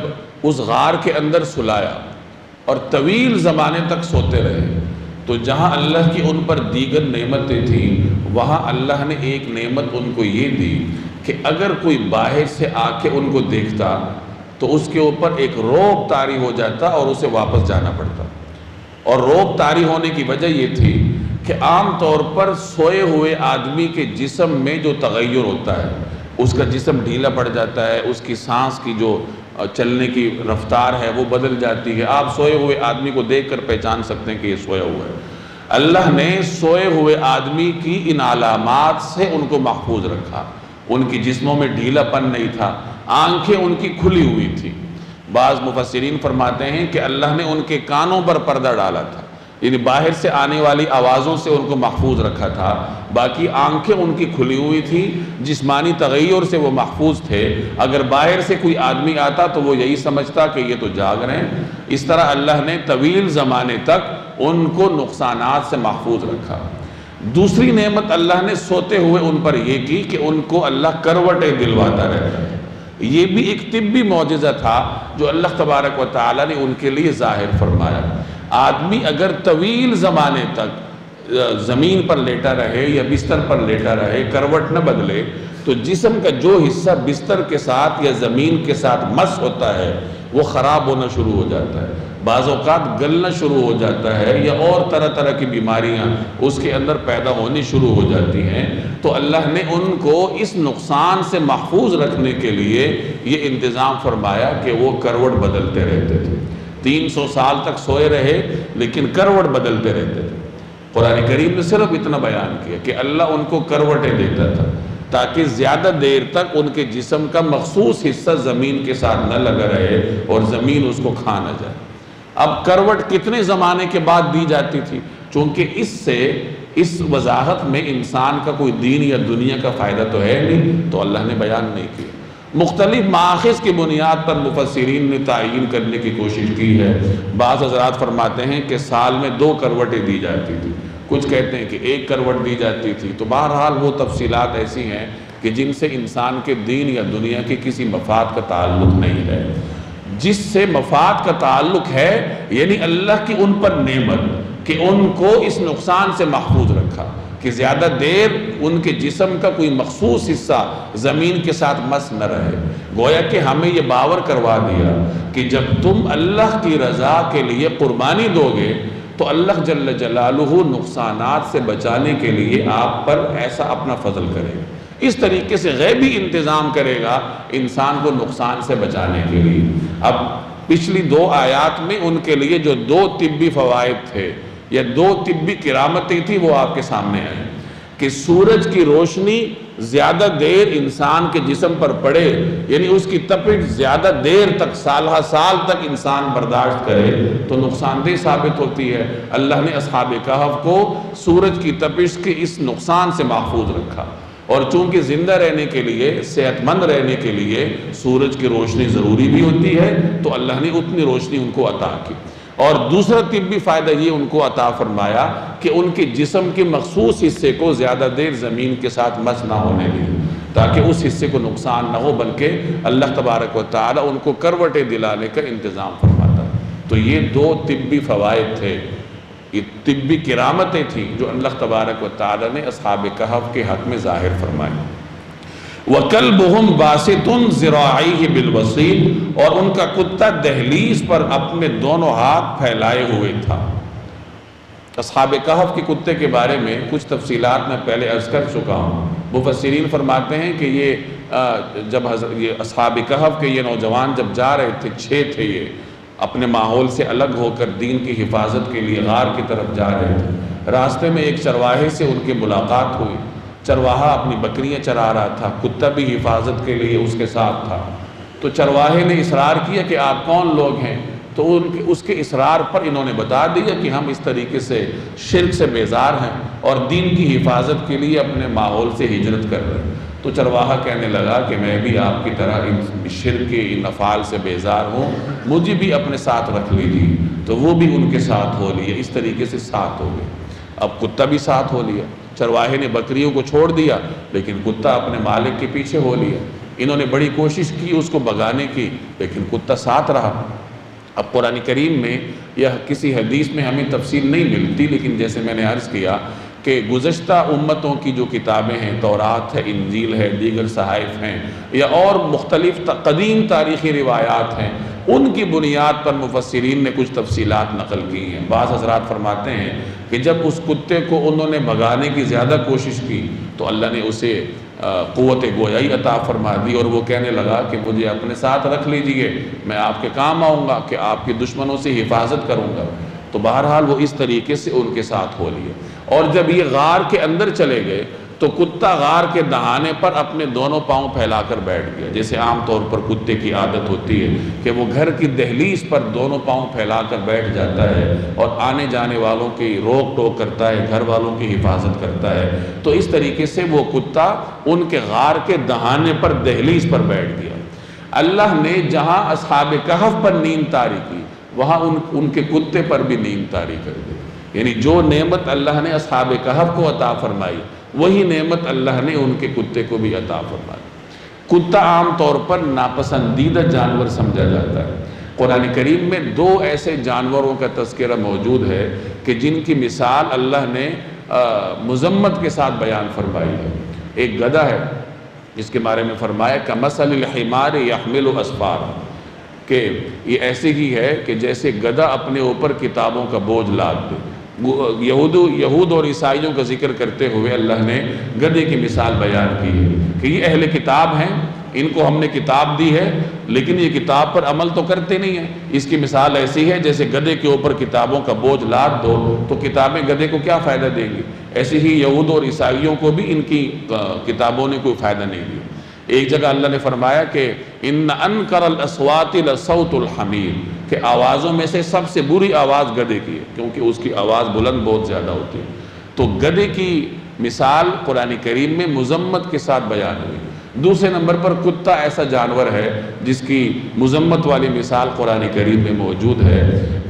اس غار کے اندر سلایا اور طویل زمانے تک سوتے رہے تو جہاں اللہ کی ان پر دیگر نعمتیں تھیں وہاں اللہ نے ایک نعمت ان کو یہ دی کہ اگر کوئی باہر سے آ کے ان کو دیکھتا تو اس کے اوپر ایک رعب طاری ہو جاتا اور اسے واپس جانا پڑتا۔ اور رعب طاری ہونے کی وجہ یہ تھی کہ عام طور پر سوئے ہوئے آدمی کے جسم میں جو تغیر ہوتا ہے، اس کا جسم ڈھیلا پڑ جاتا ہے، اس کی سانس کی جو چلنے کی رفتار ہے وہ بدل جاتی ہے، آپ سوئے ہوئے آدمی کو دیکھ کر پہچان سکتے ہیں کہ یہ سویا ہوا ہے۔ اللہ نے سوئے ہوئے آدمی کی ان علامات سے ان کو محفوظ رکھا، ان کی جسموں میں ڈھیلا پن نہیں تھا، آنکھیں ان کی کھلی ہوئی تھی۔ بعض مفسرین فرماتے ہیں کہ اللہ نے ان کے کانوں پر پردہ ڈالا تھا، یعنی باہر سے آنے والی آوازوں سے ان کو محفوظ رکھا تھا، باقی آنکھیں ان کی کھلی ہوئی تھی، جسمانی تغیر سے وہ محفوظ تھے۔ اگر باہر سے کوئی آدمی آتا تو وہ یہی سمجھتا کہ یہ تو جاگ رہے ہیں۔ اس طرح اللہ نے طویل زمانے تک ان کو نقصانات سے محفوظ رکھا۔ دوسری نعمت اللہ نے سوتے ہوئے ان پر یہ کی کہ ان کو اللہ کروٹیں دلواتا رہتا ہے۔ یہ بھی ایک طبی معجزہ تھا جو اللہ تبارک و تعالی نے ان کے لیے ظاہر فرمایا۔ آدمی اگر طویل زمانے تک زمین پر لیٹا رہے یا بستر پر لیٹا رہے، کروٹ نہ بدلے، تو جسم کا جو حصہ بستر کے ساتھ یا زمین کے ساتھ مس ہوتا ہے وہ خراب ہونا شروع ہو جاتا ہے۔ بعض اوقات گلنا شروع ہو جاتا ہے یا اور طرح طرح کی بیماریاں اس کے اندر پیدا ہونی شروع ہو جاتی ہیں، تو اللہ نے ان کو اس نقصان سے محفوظ رکھنے کے لیے یہ انتظام فرمایا کہ وہ کروٹ بدلتے رہتے تھے۔ 300 سال تک سوئے رہے لیکن کروٹ بدلتے رہتے تھے۔ قرآن کریم نے صرف اتنا بیان کیا کہ اللہ ان کو کروٹیں دیتا تھا تاکہ زیادہ دیر تک ان کے جسم کا مخصوص حصہ زمین کے ساتھ نہ لگا رہے اور زمین اس کو کھا نہ جائے۔ اب کروٹ کتنے زمانے کے بعد دی جاتی تھی؟ چونکہ اس وضاحت میں انسان کا کوئی دین یا دنیا کا فائدہ تو ہے نہیں، تو اللہ نے بیان نہیں کیا۔ مختلف مآخذ کی بنیاد پر مفسرین نے تعیین کرنے کی کوشش کی ہے۔ بعض حضرات فرماتے ہیں کہ سال میں 2 کروٹیں دی جاتی تھی، کچھ کہتے ہیں کہ 1 کروٹ دی جاتی تھی۔ تو بہرحال وہ تفصیلات ایسی ہیں کہ جن سے انسان کے دین یا دنیا کے کسی مفاد کا تعلق نہیں ہے۔ جس سے مفاد کا تعلق ہے یعنی اللہ کی ان پر نعمت کہ ان کو اس نقصان سے محفوظ رکھا کہ زیادہ دیر ان کے جسم کا کوئی مخصوص حصہ زمین کے ساتھ مس نہ رہے۔ گویا کہ ہمیں یہ باور کروا دیا کہ جب تم اللہ کی رضا کے لیے قربانی دو گے تو اللہ جل جلالہ نقصانات سے بچانے کے لیے آپ پر ایسا اپنا فضل کرے گا، اس طریقے سے غیبی انتظام کرے گا انسان کو نقصان سے بچانے کے لیے۔ اب پچھلی 2 آیات میں ان کے لیے جو 2 طبی فوائد تھے یا 2 طبی کرامتیں تھی وہ آپ کے سامنے آئیں کہ سورج کی روشنی زیادہ دیر انسان کے جسم پر پڑے یعنی اس کی تپش زیادہ دیر تک سالہ سال تک انسان برداشت کرے تو نقصان دہ ثابت ہوتی ہے۔ اللہ نے اصحاب کہف کو سورج کی تپش کے اس نقصان سے محفوظ رکھا، اور چونکہ زندہ رہنے کے لیے، صحت مند رہنے کے لیے سورج کی روشنی ضروری بھی ہوتی ہے تو اللہ نے اتنی روشنی ان کو عطا کی۔ اور دوسرا طبی فائدہ یہ ان کو عطا فرمایا کہ ان کے جسم کے مخصوص حصے کو زیادہ دیر زمین کے ساتھ مس نہ ہونے دیا تاکہ اس حصے کو نقصان نہ ہو، بلکہ اللہ تبارک و تعالی ان کو کروٹیں دلانے کا انتظام فرماتا۔ تو یہ 2 طبی فوائد تھے، یہ طبی کرامتیں تھیں جو اللہ تبارک و تعالی نے اصحاب کہف کے حق میں ظاہر فرمائی۔ وَكَلْبُهُمْ بَاسِطٌ ذِرَاعَيْهِ بِالْوَصِيدِ، اور ان کا کتا دہلیز پر اپنے دونوں ہاتھ پھیلائے ہوئے تھا۔ اصحاب کہف کے کتے کے بارے میں کچھ تفصیلات میں پہلے عرض کر چکا ہوں۔ مفسرین فرماتے ہیں کہ جب یہ اصحاب کہف کے یہ نوجوان جب جا رہے تھے، 6 تھے، یہ اپنے ماحول سے الگ ہو کر دین کی حفاظت کے لیے غار کی طرف جا رہے تھے۔ راستے میں ایک چرواہے سے ان کی ملاقات ہوئی۔ چرواہا اپنی بکریاں چرا رہا تھا، کتا بھی حفاظت کے لیے اس کے ساتھ تھا۔ تو چرواہے نے اصرار کیا کہ آپ کون لوگ ہیں؟ تو اس کے اصرار پر انہوں نے بتا دیا کہ ہم اس طریقے سے شرک سے بیزار ہیں اور دین کی حفاظت کے لیے اپنے ماحول سے ہجرت کر رہے ہیں۔ تو چرواہا کہنے لگا کہ میں بھی آپ کی طرح شرک کے ان افعال سے بیزار ہوں، مجھے بھی اپنے ساتھ رکھ لیجیے۔ تو وہ بھی ان کے ساتھ ہو لیا، اس طریقے سے ساتھ ہو گئے۔ اب کتا بھی ساتھ ہو لیا، چرواہے نے بکریوں کو چھوڑ دیا لیکن کتا اپنے مالک کے پیچھے ہو لیا۔ انہوں نے بڑی کوشش کی اس کو بھگانے کی لیکن کتا ساتھ رہا۔ اب قرآن کریم میں یا کسی حدیث میں ہمیں تفصیل نہیں ملتی، لیکن جیسے میں نے عرض کیا کہ گزشتہ امتوں کی جو کتابیں ہیں، تورات ہے، انجیل ہے، دیگر صحائف ہیں یا اور مختلف قدیم تاریخی روایات ہیں، ان کی بنیاد پر مفسرین نے کچھ تفصیلات نقل کی ہیں۔ بعض حضرات فرماتے ہیں کہ جب اس کتے کو انہوں نے بھگانے کی زیادہ کوشش کی تو اللہ نے اسے قوت گویائی عطا فرما دی اور وہ کہنے لگا کہ مجھے اپنے ساتھ رکھ لیجئے، میں آپ کے کام آؤں گا، کہ آپ کے دشمنوں سے حفاظت کروں گا۔ تو بہرحال وہ اس طریقے سے ان کے ساتھ ہو لیا۔ اور جب یہ غار کے اندر چلے گئے تو کتا غار کے دہانے پر اپنے دونوں پاؤں پھیلا کر بیٹھ گیا، جیسے عام طور پر کتے کی عادت ہوتی ہے کہ وہ گھر کی دہلیز پر دونوں پاؤں پھیلا کر بیٹھ جاتا ہے اور آنے جانے والوں کی روک ٹوک کرتا ہے، گھر والوں کی حفاظت کرتا ہے۔ تو اس طریقے سے وہ کتا ان کے غار کے دہانے پر دہلیز پر بیٹھ گیا۔ اللہ نے جہاں اصحاب کہف پر نیند طاری کی وہاں ان کے کتے پر بھی نیند طاری کر دی، یعنی جو نعمت اللہ نے اصحاب کہف کو عطا فرمائی وہی نعمت اللہ نے ان کے کتے کو بھی عطا فرمائی۔ کتا عام طور پر ناپسندیدہ جانور سمجھا جاتا ہے۔ قرآن کریم میں 2 ایسے جانوروں کا تذکرہ موجود ہے کہ جن کی مثال اللہ نے مذمت کے ساتھ بیان فرمائی ہے۔ ایک گدھا ہے جس کے بارے میں فرمایا کَمَثَلِ الْحِمَارِ يَحْمِلُ أَسْفَارًا، کہ یہ ایسے ہی ہے کہ جیسے گدھا اپنے اوپر کتابوں کا بوجھ لاد دے۔ یہود اور عیسائیوں کا ذکر کرتے ہوئے اللہ نے گدھے کی مثال بیان کی ہے کہ یہ اہل کتاب ہیں، ان کو ہم نے کتاب دی ہے لیکن یہ کتاب پر عمل تو کرتے نہیں ہیں۔ اس کی مثال ایسی ہے جیسے گدھے کے اوپر کتابوں کا بوجھ لاد دو تو کتابیں گدھے کو کیا فائدہ دیں گی، ایسے ہی یہود اور عیسائیوں کو بھی ان کی کتابوں نے کوئی فائدہ نہیں دیا۔ ایک جگہ اللہ نے فرمایا کہ ان انکر الاصوات لصوت الحمیر، کہ آوازوں میں سے سب سے بری آواز گدھے کی ہے، کیونکہ اس کی آواز بلند بہت زیادہ ہوتی ہے۔ تو گدھے کی مثال قرآن کریم میں مذمت کے ساتھ بیان ہوئی۔ دوسرے نمبر پر کتا ایسا جانور ہے جس کی مذمت والی مثال قرآن کریم میں موجود ہے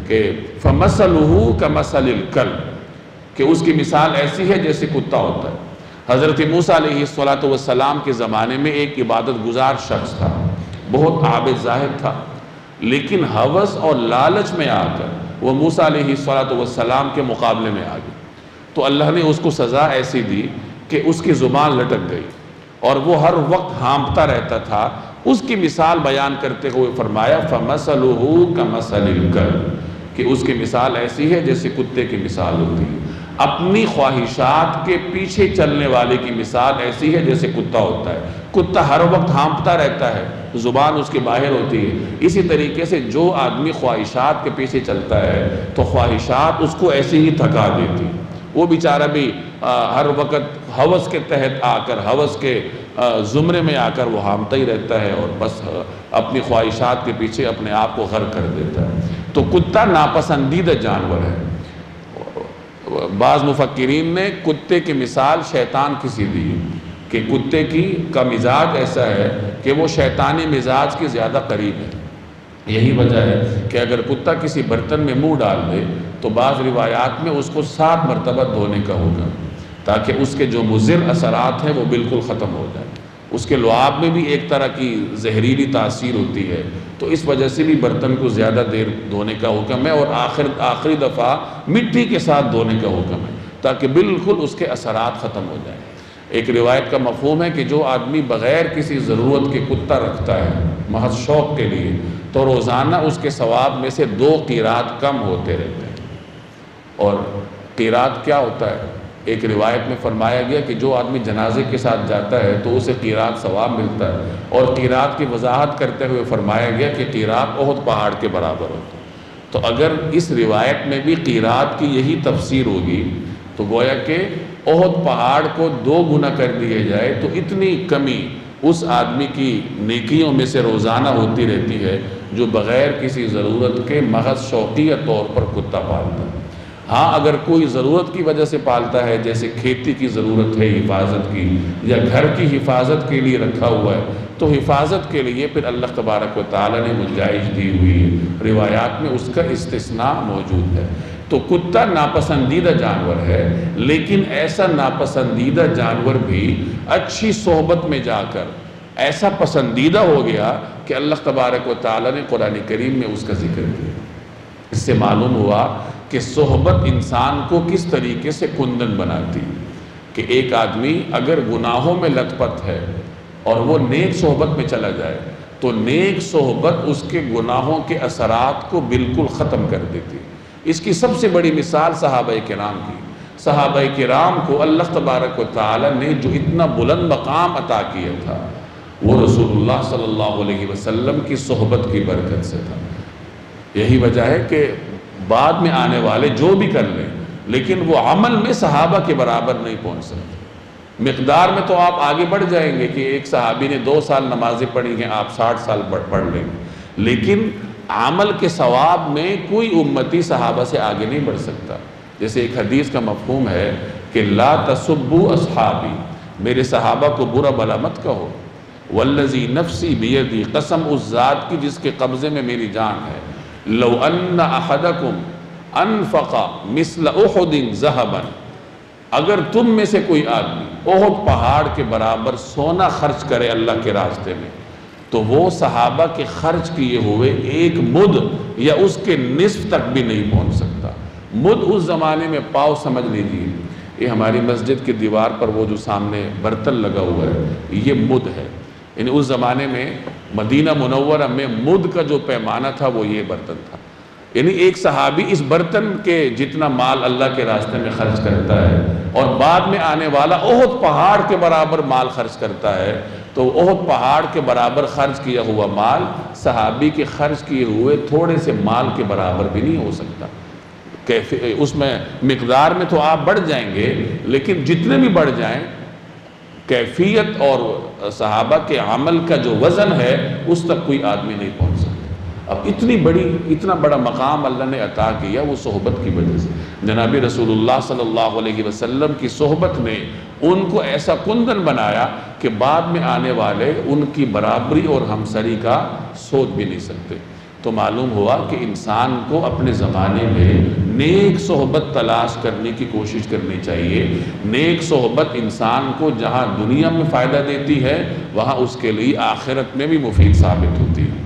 کہ فَمَثَلُهُ كَمَثَلِ الْكَلْبِ، کہ اس کی مثال ایسی ہے جیسے کتا ہوتا ہے۔ حضرت موسیٰ علیہ السلام کے زمانے میں ایک عبادت گزار شخص تھا، بہت عابد زاہد تھا، لیکن ہوس اور لالچ میں آ کر وہ موسیٰ علیہ السلام کے مقابلے میں آ گیا، تو اللہ نے اس کو سزا ایسی دی کہ اس کی زبان لٹک گئی اور وہ ہر وقت ہانپتا رہتا تھا۔ اس کی مثال بیان کرتے ہوئے فرمایا فَمَثَلُهُ كَمَثَلِ الْكَلْبِ، کہ اس کی مثال ایسی ہے جیسے کتے کی مثال ہوتی ہے۔ اپنی خواہشات کے پیچھے چلنے والے کی مثال ایسی ہے جیسے کتا ہوتا ہے۔ کتا ہر وقت ہانپتا رہتا ہے، زبان اس کے باہر ہوتی ہے۔ اسی طریقے سے جو آدمی خواہشات کے پیچھے چلتا ہے تو خواہشات اس کو ایسے ہی تھکا دیتی، وہ بیچارہ بھی ہر وقت ہوس کے تحت آ کر، ہوس کے زمرے میں آ کر وہ ہانپتا ہی رہتا ہے اور بس اپنی خواہشات کے پیچھے اپنے آپ کو غرق کر دیتا ہے۔ تو کتا ناپسندیدہ جانور ہے۔ بعض مفکرین نے کتے کی مثال شیطان کی سی دی کہ کتے کا مزاج ایسا ہے کہ وہ شیطانی مزاج کے زیادہ قریب ہے۔ یہی وجہ ہے کہ اگر کتا کسی برتن میں منہ ڈال دے تو بعض روایات میں اس کو 7 مرتبہ دھونے کا ہوگا تاکہ اس کے جو مضر اثرات ہیں وہ بالکل ختم ہو جائیں۔ اس کے لعاب میں بھی ایک طرح کی زہریلی تاثیر ہوتی ہے، تو اس وجہ سے بھی برتن کو زیادہ دیر دھونے کا حکم ہے اور آخری دفعہ مٹی کے ساتھ دھونے کا حکم ہے تاکہ بالکل اس کے اثرات ختم ہو جائیں۔ ایک روایت کا مفہوم ہے کہ جو آدمی بغیر کسی ضرورت کے کتا رکھتا ہے محض شوق کے لیے تو روزانہ اس کے ثواب میں سے 2 قیرات کم ہوتے رہتے ہیں۔ اور قیرات کیا ہوتا ہے؟ ایک روایت میں فرمایا گیا کہ جو آدمی جنازے کے ساتھ جاتا ہے تو اسے قیرات ثواب ملتا ہے، اور قیرات کی وضاحت کرتے ہوئے فرمایا گیا کہ قیرات احد پہاڑ کے برابر ہوتا ہے۔ تو اگر اس روایت میں بھی قیرات کی یہی تفسیر ہوگی تو گویا کہ احد پہاڑ کو 2 گنا کر دیے جائے تو اتنی کمی اس آدمی کی نیکیوں میں سے روزانہ ہوتی رہتی ہے جو بغیر کسی ضرورت کے محض شوقیہ طور پر کتا پالتا ہے۔ ہاں اگر کوئی ضرورت کی وجہ سے پالتا ہے، جیسے کھیتی کی ضرورت ہے حفاظت کی، یا گھر کی حفاظت کے لیے رکھا ہوا ہے، تو حفاظت کے لیے پھر اللہ تبارک و تعالیٰ نے گنجائش دی ہوئی ہے، روایات میں اس کا استثناء موجود ہے۔ تو کتا ناپسندیدہ جانور ہے، لیکن ایسا ناپسندیدہ جانور بھی اچھی صحبت میں جا کر ایسا پسندیدہ ہو گیا کہ اللہ تبارک و تعالیٰ نے قرآن کریم میں اس کا ذکر کیا۔ اس سے معلوم ہوا کہ صحبت انسان کو کس طریقے سے کندن بناتی ہے، کہ ایک آدمی اگر گناہوں میں لت پت ہے اور وہ نیک صحبت میں چلا جائے تو نیک صحبت اس کے گناہوں کے اثرات کو بالکل ختم کر دیتی ہے۔ اس کی سب سے بڑی مثال صحابہ کرام کی۔ صحابہ کرام کو اللہ تبارک و تعالی نے جو اتنا بلند مقام عطا کیا تھا وہ رسول اللہ صلی اللہ علیہ وسلم کی صحبت کی برکت سے تھا۔ یہی وجہ ہے کہ بعد میں آنے والے جو بھی کر لیں لیکن وہ عمل میں صحابہ کے برابر نہیں پہنچ سکتے۔ مقدار میں تو آپ آگے بڑھ جائیں گے کہ ایک صحابی نے 2 سال نمازیں پڑھی ہیں، آپ 60 سال پڑھ لیں گے، لیکن عمل کے ثواب میں کوئی امتی صحابہ سے آگے نہیں بڑھ سکتا۔ جیسے ایک حدیث کا مفہوم ہے کہ لا تسبوا اصحابی، میرے صحابہ کو برا بھلا مت کہو، والذی نفسی بیدی، قسم اس ذات کی جس کے قبضے میں میری جان ہے، لو ان احدکم انفق مثل احد ذهبا، اگر تم میں سے کوئی آدمی احد پہاڑ کے برابر سونا خرچ کرے اللہ کے راستے میں تو وہ صحابہ کے خرچ کیے ہوئے 1 مد یا اس کے نصف تک بھی نہیں پہنچ سکتا۔ مد اس زمانے میں پاؤ سمجھ لیجیے، یہ ہماری مسجد کی دیوار پر وہ جو سامنے برتن لگا ہوا ہے یہ مد ہے۔ یعنی اس زمانے میں مدینہ منورہ میں مد کا جو پیمانہ تھا وہ یہ برتن تھا. یعنی ایک صحابی اس برتن کے جتنا مال اللہ کے راستے میں خرچ کرتا ہے اور بعد میں آنے والا احد پہاڑ کے برابر مال خرچ کرتا ہے، تو احد پہاڑ کے برابر خرچ کیا ہوا مال صحابی کے خرچ کیے ہوئے تھوڑے سے مال کے برابر بھی نہیں ہو سکتا. اس میں مقدار میں تو آپ بڑھ جائیں گے، لیکن جتنے بھی بڑھ جائیں کیفیت اور صحابہ کے عمل کا جو وزن ہے اس تک کوئی آدمی نہیں پہنچ سکتا. اب اتنا بڑا مقام اللہ نے عطا کیا وہ صحبت کی وجہ سے. جناب رسول اللہ صلی اللہ علیہ وسلم کی صحبت نے ان کو ایسا کندن بنایا کہ بعد میں آنے والے ان کی برابری اور ہمسری کا سوچ بھی نہیں سکتے. تو معلوم ہوا کہ انسان کو اپنے زمانے میں نیک صحبت تلاش کرنے کی کوشش کرنی چاہیے. نیک صحبت انسان کو جہاں دنیا میں فائدہ دیتی ہے وہاں اس کے لیے آخرت میں بھی مفید ثابت ہوتی ہے.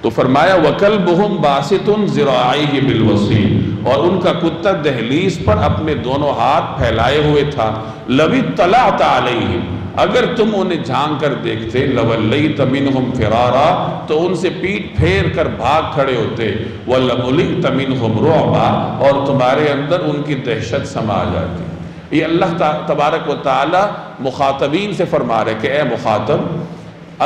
تو فرمایا وَكَلْبُهُمْ بَاسِطٌ ذِرَاعَيْهِ بِالْوَصِيلِ، اور ان کا کتا دہلیز پر اپنے دونوں ہاتھ پھیلائے ہوئے تھا. لَوِ اطَّلَعْتَ عَلَيْهِمْ، اگر تم انہیں جھانک کر دیکھتے، لَوَلَّيْتَ مِنْهُمْ فِرَارًا، تو ان سے پیٹ پھیر کر بھاگ کھڑے ہوتے. وَلَمُلِئْتَ مِنْهُمْ رُعْبًا، اور تمہارے اندر ان کی دہشت سما جاتی. یہ اللہ تبارک و تعالی مخاطبین سے فرما رہے کہ اے مخاطب،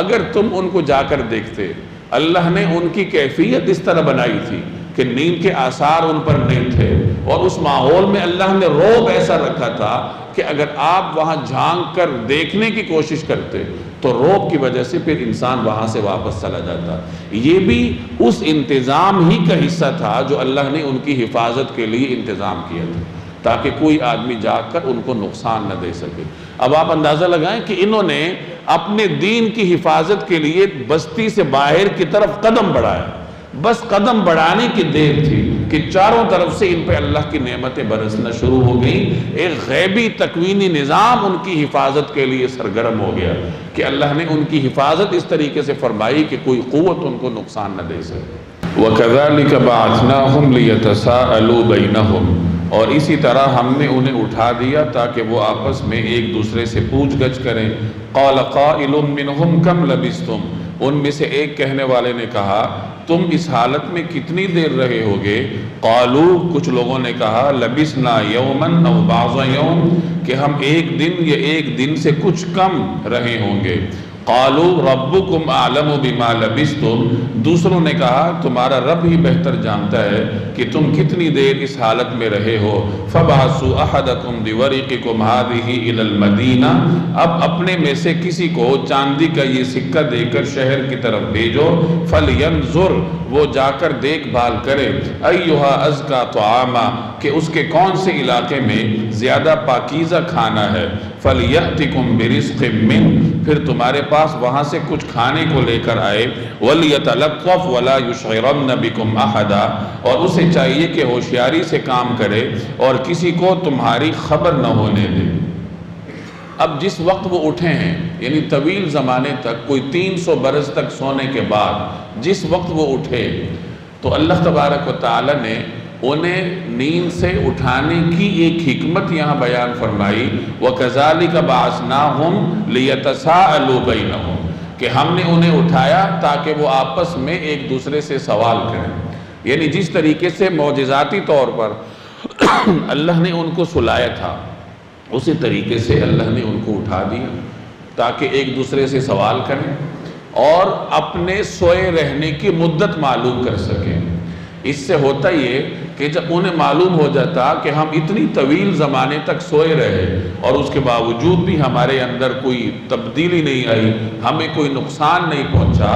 اگر تم ان کو جا کر دیکھتے. اللہ نے ان کی کیفیت اس طرح بنائی تھی کہ نیند کے آثار ان پر نہیں تھے، اور اس ماحول میں اللہ نے رعب ایسا رکھا تھا کہ اگر آپ وہاں جھانک کر دیکھنے کی کوشش کرتے تو رعب کی وجہ سے پھر انسان وہاں سے واپس چلا جاتا. یہ بھی اس انتظام ہی کا حصہ تھا جو اللہ نے ان کی حفاظت کے لیے انتظام کیا تھا، تاکہ کوئی آدمی جا کر ان کو نقصان نہ دے سکے. اب آپ اندازہ لگائیں کہ انہوں نے اپنے دین کی حفاظت کے لیے بستی سے باہر کی طرف قدم بڑھایا. بس قدم بڑھانے کی دیر تھی کہ چاروں طرف سے ان پہ اللہ کی نعمتیں برسنا شروع ہو گئیں. ایک غیبی تکوینی نظام ان کی حفاظت کے لیے سرگرم ہو گیا کہ اللہ نے ان کی حفاظت اس طریقے سے فرمائی کہ کوئی قوت ان کو نقصان نہ دے سکے. وَكَذَلِكَ بَعَثْنَاهُمْ لِيَتَسَاءَلُوا بَيْنَهُمْ، اور اسی طرح ہم نے انہیں اٹھا دیا تاکہ وہ آپس میں ایک دوسرے سے پوچھ گچھ کریں. قَالَ قَائِلٌ مِّنْهُمْ كَمْ لَبِثْتُمْ، ان میں سے ایک کہنے والے نے کہا تم اس حالت میں کتنی دیر رہے ہوگے. قالوا، کچھ لوگوں نے کہا لبثنا یوماً او بعض یوم، کہ ہم ایک دن یا ایک دن سے کچھ کم رہے ہوں گے. قالوا ربکم اعلم بما لبثتم، دوسروں نے کہا تمہارا رب ہی بہتر جانتا ہے کہ تم کتنی دیر اس حالت میں رہے ہو. فبعثوا احدکم بورقکم هذه الى المدینہ، اب اپنے میں سے کسی کو چاندی کا یہ سکہ دے کر شہر کی طرف بھیجو. فلینظر، وہ جا کر دیکھ بھال کرے. ایھا ازکا طعاما، کہ اس کے کون سے علاقے میں زیادہ پاکیزہ کھانا ہے. فلیأتکم برزق من، پھر تمہارے پاس وہاں سے کچھ کھانے کو لے کر آئے. ولیتلطف ولا یشعرن بکم احدا، اور اسے چاہیے کہ ہوشیاری سے کام کرے اور کسی کو تمہاری خبر نہ ہونے دے. اب جس وقت وہ اٹھے ہیں، یعنی طویل زمانے تک، کوئی 300 برس تک سونے کے بعد جس وقت وہ اٹھے، تو اللہ تبارک و تعالی نے انہیں نیند سے اٹھانے کی ایک حکمت یہاں بیان فرمائی. وَكَذَلِكَ بَعَثْنَاهُمْ لِيَتَسَاءَلُوا بَيْنَهُمْ، کہ ہم نے انہیں اٹھایا تاکہ وہ آپس میں ایک دوسرے سے سوال کریں. یعنی جس طریقے سے معجزاتی طور پر اللہ نے ان کو سلایا تھا، اسی طریقے سے اللہ نے ان کو اٹھا دیا تاکہ ایک دوسرے سے سوال کریں اور اپنے سوئے رہنے کی مدت معلوم کر سکیں. اس سے ہوتا یہ کہ جب انہیں معلوم ہو جاتا کہ ہم اتنی طویل زمانے تک سوئے رہے اور اس کے باوجود بھی ہمارے اندر کوئی تبدیلی نہیں آئی، ہمیں کوئی نقصان نہیں پہنچا،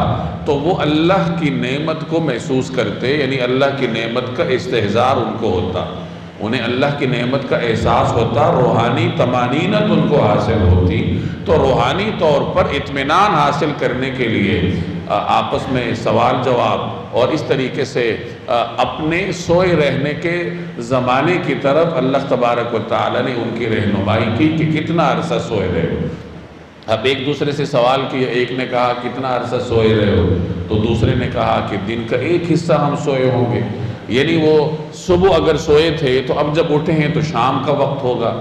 تو وہ اللہ کی نعمت کو محسوس کرتے. یعنی اللہ کی نعمت کا استحضار ان کو ہوتا، انہیں اللہ کی نعمت کا احساس ہوتا، روحانی طمانینت ان کو حاصل ہوتی. تو روحانی طور پر اطمینان حاصل کرنے کے لیے آپس میں سوال جواب اور اس طریقے سے اپنے سوئے رہنے کے زمانے کی طرف اللہ تبارک و تعالی نے ان کی رہنمائی کی کہ کتنا عرصہ سوئے رہے ہو. اب ایک دوسرے سے سوال کیا، ایک نے کہا کتنا عرصہ سوئے رہے ہو، تو دوسرے نے کہا کہ دن کا ایک حصہ ہم سوئے ہوں گے. یعنی وہ صبح اگر سوئے تھے تو اب جب اٹھے ہیں تو شام کا وقت ہوگا،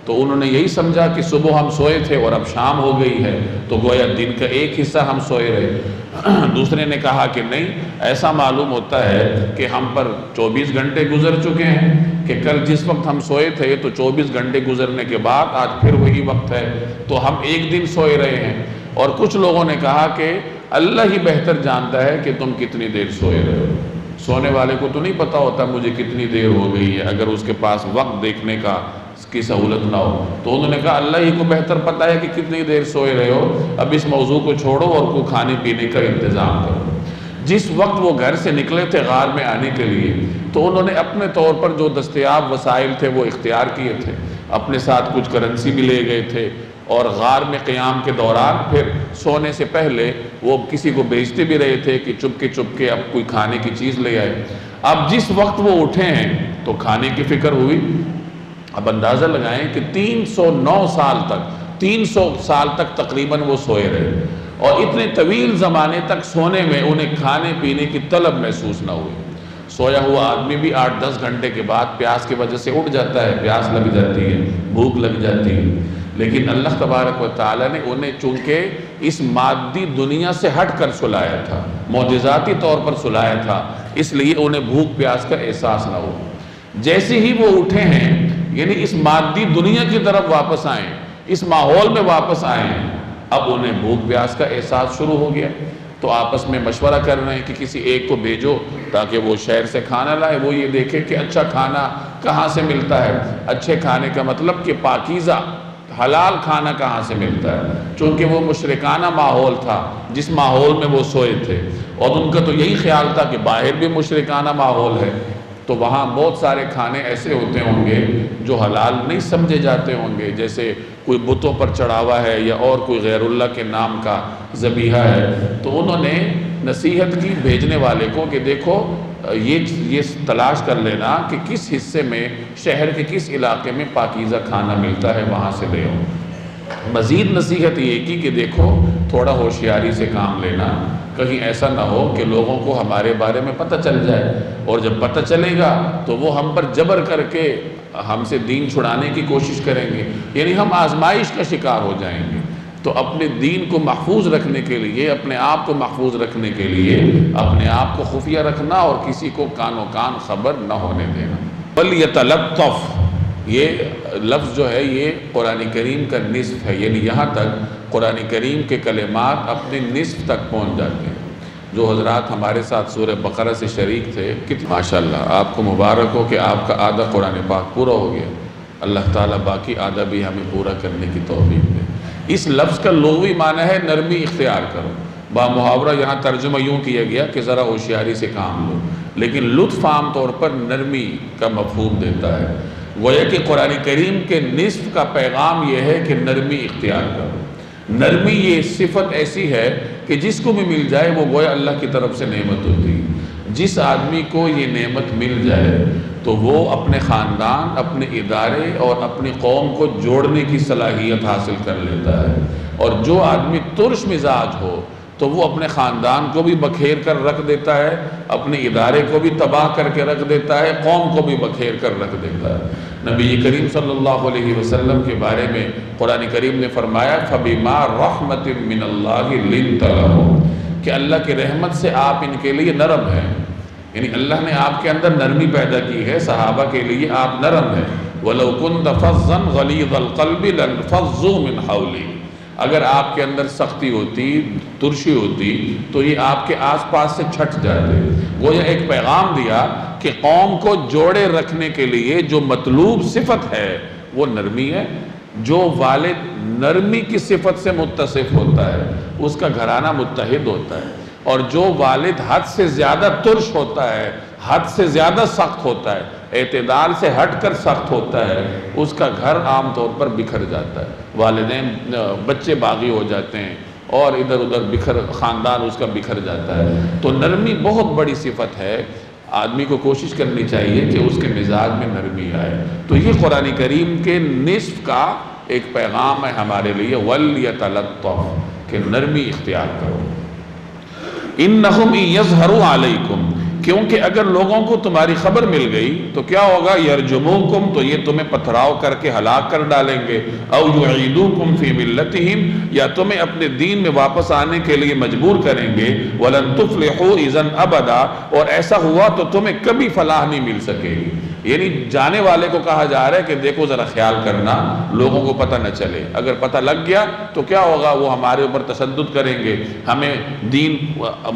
تو انہوں نے یہی سمجھا کہ صبح ہم سوئے تھے اور اب شام ہو گئی ہے، تو گویا دن کا ایک حصہ ہم سوئے رہے۔ دوسرے نے کہا کہ نہیں، ایسا معلوم ہوتا ہے کہ ہم پر 24 گھنٹے گزر چکے ہیں، کہ کل جس وقت ہم سوئے تھے تو 24 گھنٹے گزرنے کے بعد آج پھر وہی وقت ہے، تو ہم ایک دن سوئے رہے ہیں۔ اور کچھ لوگوں نے کہا کہ اللہ ہی بہتر جانتا ہے کہ تم کتنی دیر سوئے رہے ہو، سونے والے کو تو نہیں پتا ہوتا مجھے کتنی دیر ہو گئی ہے، اگر اس کے پاس وقت دیکھنے کی سہولت نہ ہو۔ تو انہوں نے کہا اللہ ہی کو بہتر پتا ہے کہ کتنی دیر سوئے رہے ہو، اب اس موضوع کو چھوڑو اور کوئی کھانے پینے کا انتظام کرو۔ جس وقت وہ گھر سے نکلے تھے غار میں آنے کے لیے، تو انہوں نے اپنے طور پر جو دستیاب وسائل تھے وہ اختیار کیے تھے، اپنے ساتھ کچھ کرنسی بھی لے گئے تھے، اور غار میں قیام کے دوران پھر سونے سے پہلے وہ کسی کو بھیجتے بھی رہے تھے کہ چپ کے اب کوئی کھانے کی چیز لے آئے۔ اب جس وقت وہ اٹھے ہیں تو کھانے کی فکر ہوئی۔ اب اندازہ لگائیں کہ 309 سال تک تقریباً وہ سوئے رہے، اور اتنے طویل زمانے تک سونے میں انہیں کھانے پینے کی طلب محسوس نہ ہوئی۔ سویا ہوا آدمی بھی 8-10 گھنٹے کے بعد پیاس کی وجہ سے اٹھ جاتا ہے، پیاس لگ جاتی ہے، بھوک لگ جاتی ہے، لیکن اللہ تبارک و تعالیٰ نے انہیں چونکہ اس مادی دنیا سے ہٹ کر سلایا تھا، معجزاتی طور پر سلایا تھا، اس لیے انہیں بھوک پیاس کا احساس نہ ہو۔ جیسے ہی وہ اٹھے ہیں، یعنی اس مادی دنیا کی طرف واپس آئیں، اس ماحول میں واپس آئیں، اب انہیں بھوک پیاس کا احساس شروع ہو گیا۔ تو آپس میں مشورہ کر رہے ہیں کہ کسی ایک کو بھیجو تاکہ وہ شہر سے کھانا لائے، وہ یہ دیکھے کہ اچھا کھانا کہاں سے ملتا ہے۔ اچھے کھانے کا مطلب کہ پاکیزہ حلال کھانا کہاں سے ملتا ہے، چونکہ وہ مشرکانہ ماحول تھا جس ماحول میں وہ سوئے تھے، اور ان کا تو یہی خیال تھا کہ باہر بھی مشرکانہ ماحول ہے، تو وہاں بہت سارے کھانے ایسے ہوتے ہوں گے جو حلال نہیں سمجھے جاتے ہوں گے، جیسے کوئی بتوں پر چڑھاوا ہے یا اور کوئی غیر اللہ کے نام کا ذبیحہ ہے۔ تو انہوں نے نصیحت کی بھیجنے والے کو کہ دیکھو یہ تلاش کر لینا کہ کس حصے میں، شہر کے کس علاقے میں پاکیزہ کھانا ملتا ہے، وہاں سے لے آؤ۔ مزید نصیحت یہ کی کہ دیکھو تھوڑا ہوشیاری سے کام لینا، کہیں ایسا نہ ہو کہ لوگوں کو ہمارے بارے میں پتہ چل جائے، اور جب پتہ چلے گا تو وہ ہم پر جبر کر کے ہم سے دین چھڑانے کی کوشش کریں گے، یعنی ہم آزمائش کا شکار ہو جائیں گے۔ تو اپنے دین کو محفوظ رکھنے کے لیے، اپنے آپ کو محفوظ رکھنے کے لیے اپنے آپ کو خفیہ رکھنا اور کسی کو کان و کان خبر نہ ہونے دینا۔ وَلْيَتَلَطَّفْ، یہ لفظ جو ہے یہ قرآن کریم کا نصف ہے، یعنی یہاں تک قرآن کریم کے کلمات اپنے نصف تک پہنچ جاتے ہیں۔ جو حضرات ہمارے ساتھ سورہ بقرہ سے شریک تھے، ماشاءاللہ آپ کو مبارک ہو کہ آپ کا آدھا قرآن پاک پورا ہو گیا۔ اللہ تعالیٰ باقی آدھا بھی ہمیں پورا کرنے کی توفیق دے۔ اس لفظ کا لغوی معنی ہے نرمی اختیار کرو، با محاورہ یہاں ترجمہ یوں کیا گیا کہ ذرا ہوشیاری سے کام لو، لیکن لطف عام طور پر نرمی کا مفہوم دیتا ہے۔ گویا کہ قرآن کریم کے نصف کا پیغام یہ ہے کہ نرمی اختیار کرو۔ نرمی یہ صفت ایسی ہے کہ جس کو بھی مل جائے وہ گویا اللہ کی طرف سے نعمت ہوتی ہے۔ جس آدمی کو یہ نعمت مل جائے تو وہ اپنے خاندان، اپنے ادارے اور اپنی قوم کو جوڑنے کی صلاحیت حاصل کر لیتا ہے، اور جو آدمی ترش مزاج ہو تو وہ اپنے خاندان کو بھی بکھیر کر رکھ دیتا ہے، اپنے ادارے کو بھی تباہ کر کے رکھ دیتا ہے، قوم کو بھی بکھیر کر رکھ دیتا ہے۔ نبی کریم صلی اللہ علیہ وسلم کے بارے میں قرآن کریم نے فرمایا فَبِمَا رَحْمَةٍ مِّنَ اللَّهِ لِنْتَ لَهُمْ، کہ اللہ کی رحمت سے آپ ان کے لیے نرم ہیں، یعنی اللہ نے آپ کے اندر نرمی پیدا کی ہے، صحابہ کے لیے آپ نرم ہیں۔ وَلَوْ كُنْتَ فَظًّا غَلِيظَ الْقَلْبِ لَانفَضُّوا مِنْ حَوْلِكَ، اگر آپ کے اندر سختی ہوتی، ترشی ہوتی تو یہ آپ کے آس پاس سے چھٹ جاتے۔ گویا ایک پیغام دیا کہ قوم کو جوڑے رکھنے کے لیے جو مطلوب صفت ہے وہ نرمی ہے۔ جو والد نرمی کی صفت سے متصف ہوتا ہے اس کا گھرانہ متحد ہوتا ہے، اور جو والد حد سے زیادہ ترش ہوتا ہے، حد سے زیادہ سخت ہوتا ہے، اعتدال سے ہٹ کر سخت ہوتا ہے، اس کا گھر عام طور پر بکھر جاتا ہے، والدین بچے باغی ہو جاتے ہیں اور ادھر ادھر خاندان اس کا بکھر جاتا ہے۔ تو نرمی بہت بڑی صفت ہے، آدمی کو کوشش کرنی چاہیے کہ اس کے مزاج میں نرمی آئے۔ تو یہ قرآن کریم کے نصف کا ایک پیغام ہے ہمارے لیے، وَلْيَتَلَطَّفْ، کہ نرمی اختیار کرو۔ إِنَّهُمْ إِن يَظْهَرُوا عَلَيْكُمْ، کیونکہ اگر لوگوں کو تمہاری خبر مل گئی تو کیا ہوگا؟ یرجموکم، تو یہ تمہیں پتھراؤ کر کے ہلاک کر ڈالیں گے، او یعیدوکم فی ملتہم، یا تمہیں اپنے دین میں واپس آنے کے لیے مجبور کریں گے، ولن تفلحوا اذا ابدا، اور ایسا ہوا تو تمہیں کبھی فلاح نہیں مل سکے گی۔ یعنی جانے والے کو کہا جا رہا ہے کہ دیکھو ذرا خیال کرنا، لوگوں کو پتہ نہ چلے، اگر پتہ لگ گیا تو کیا ہوگا؟ وہ ہمارے اوپر تشدد کریں گے، ہمیں دین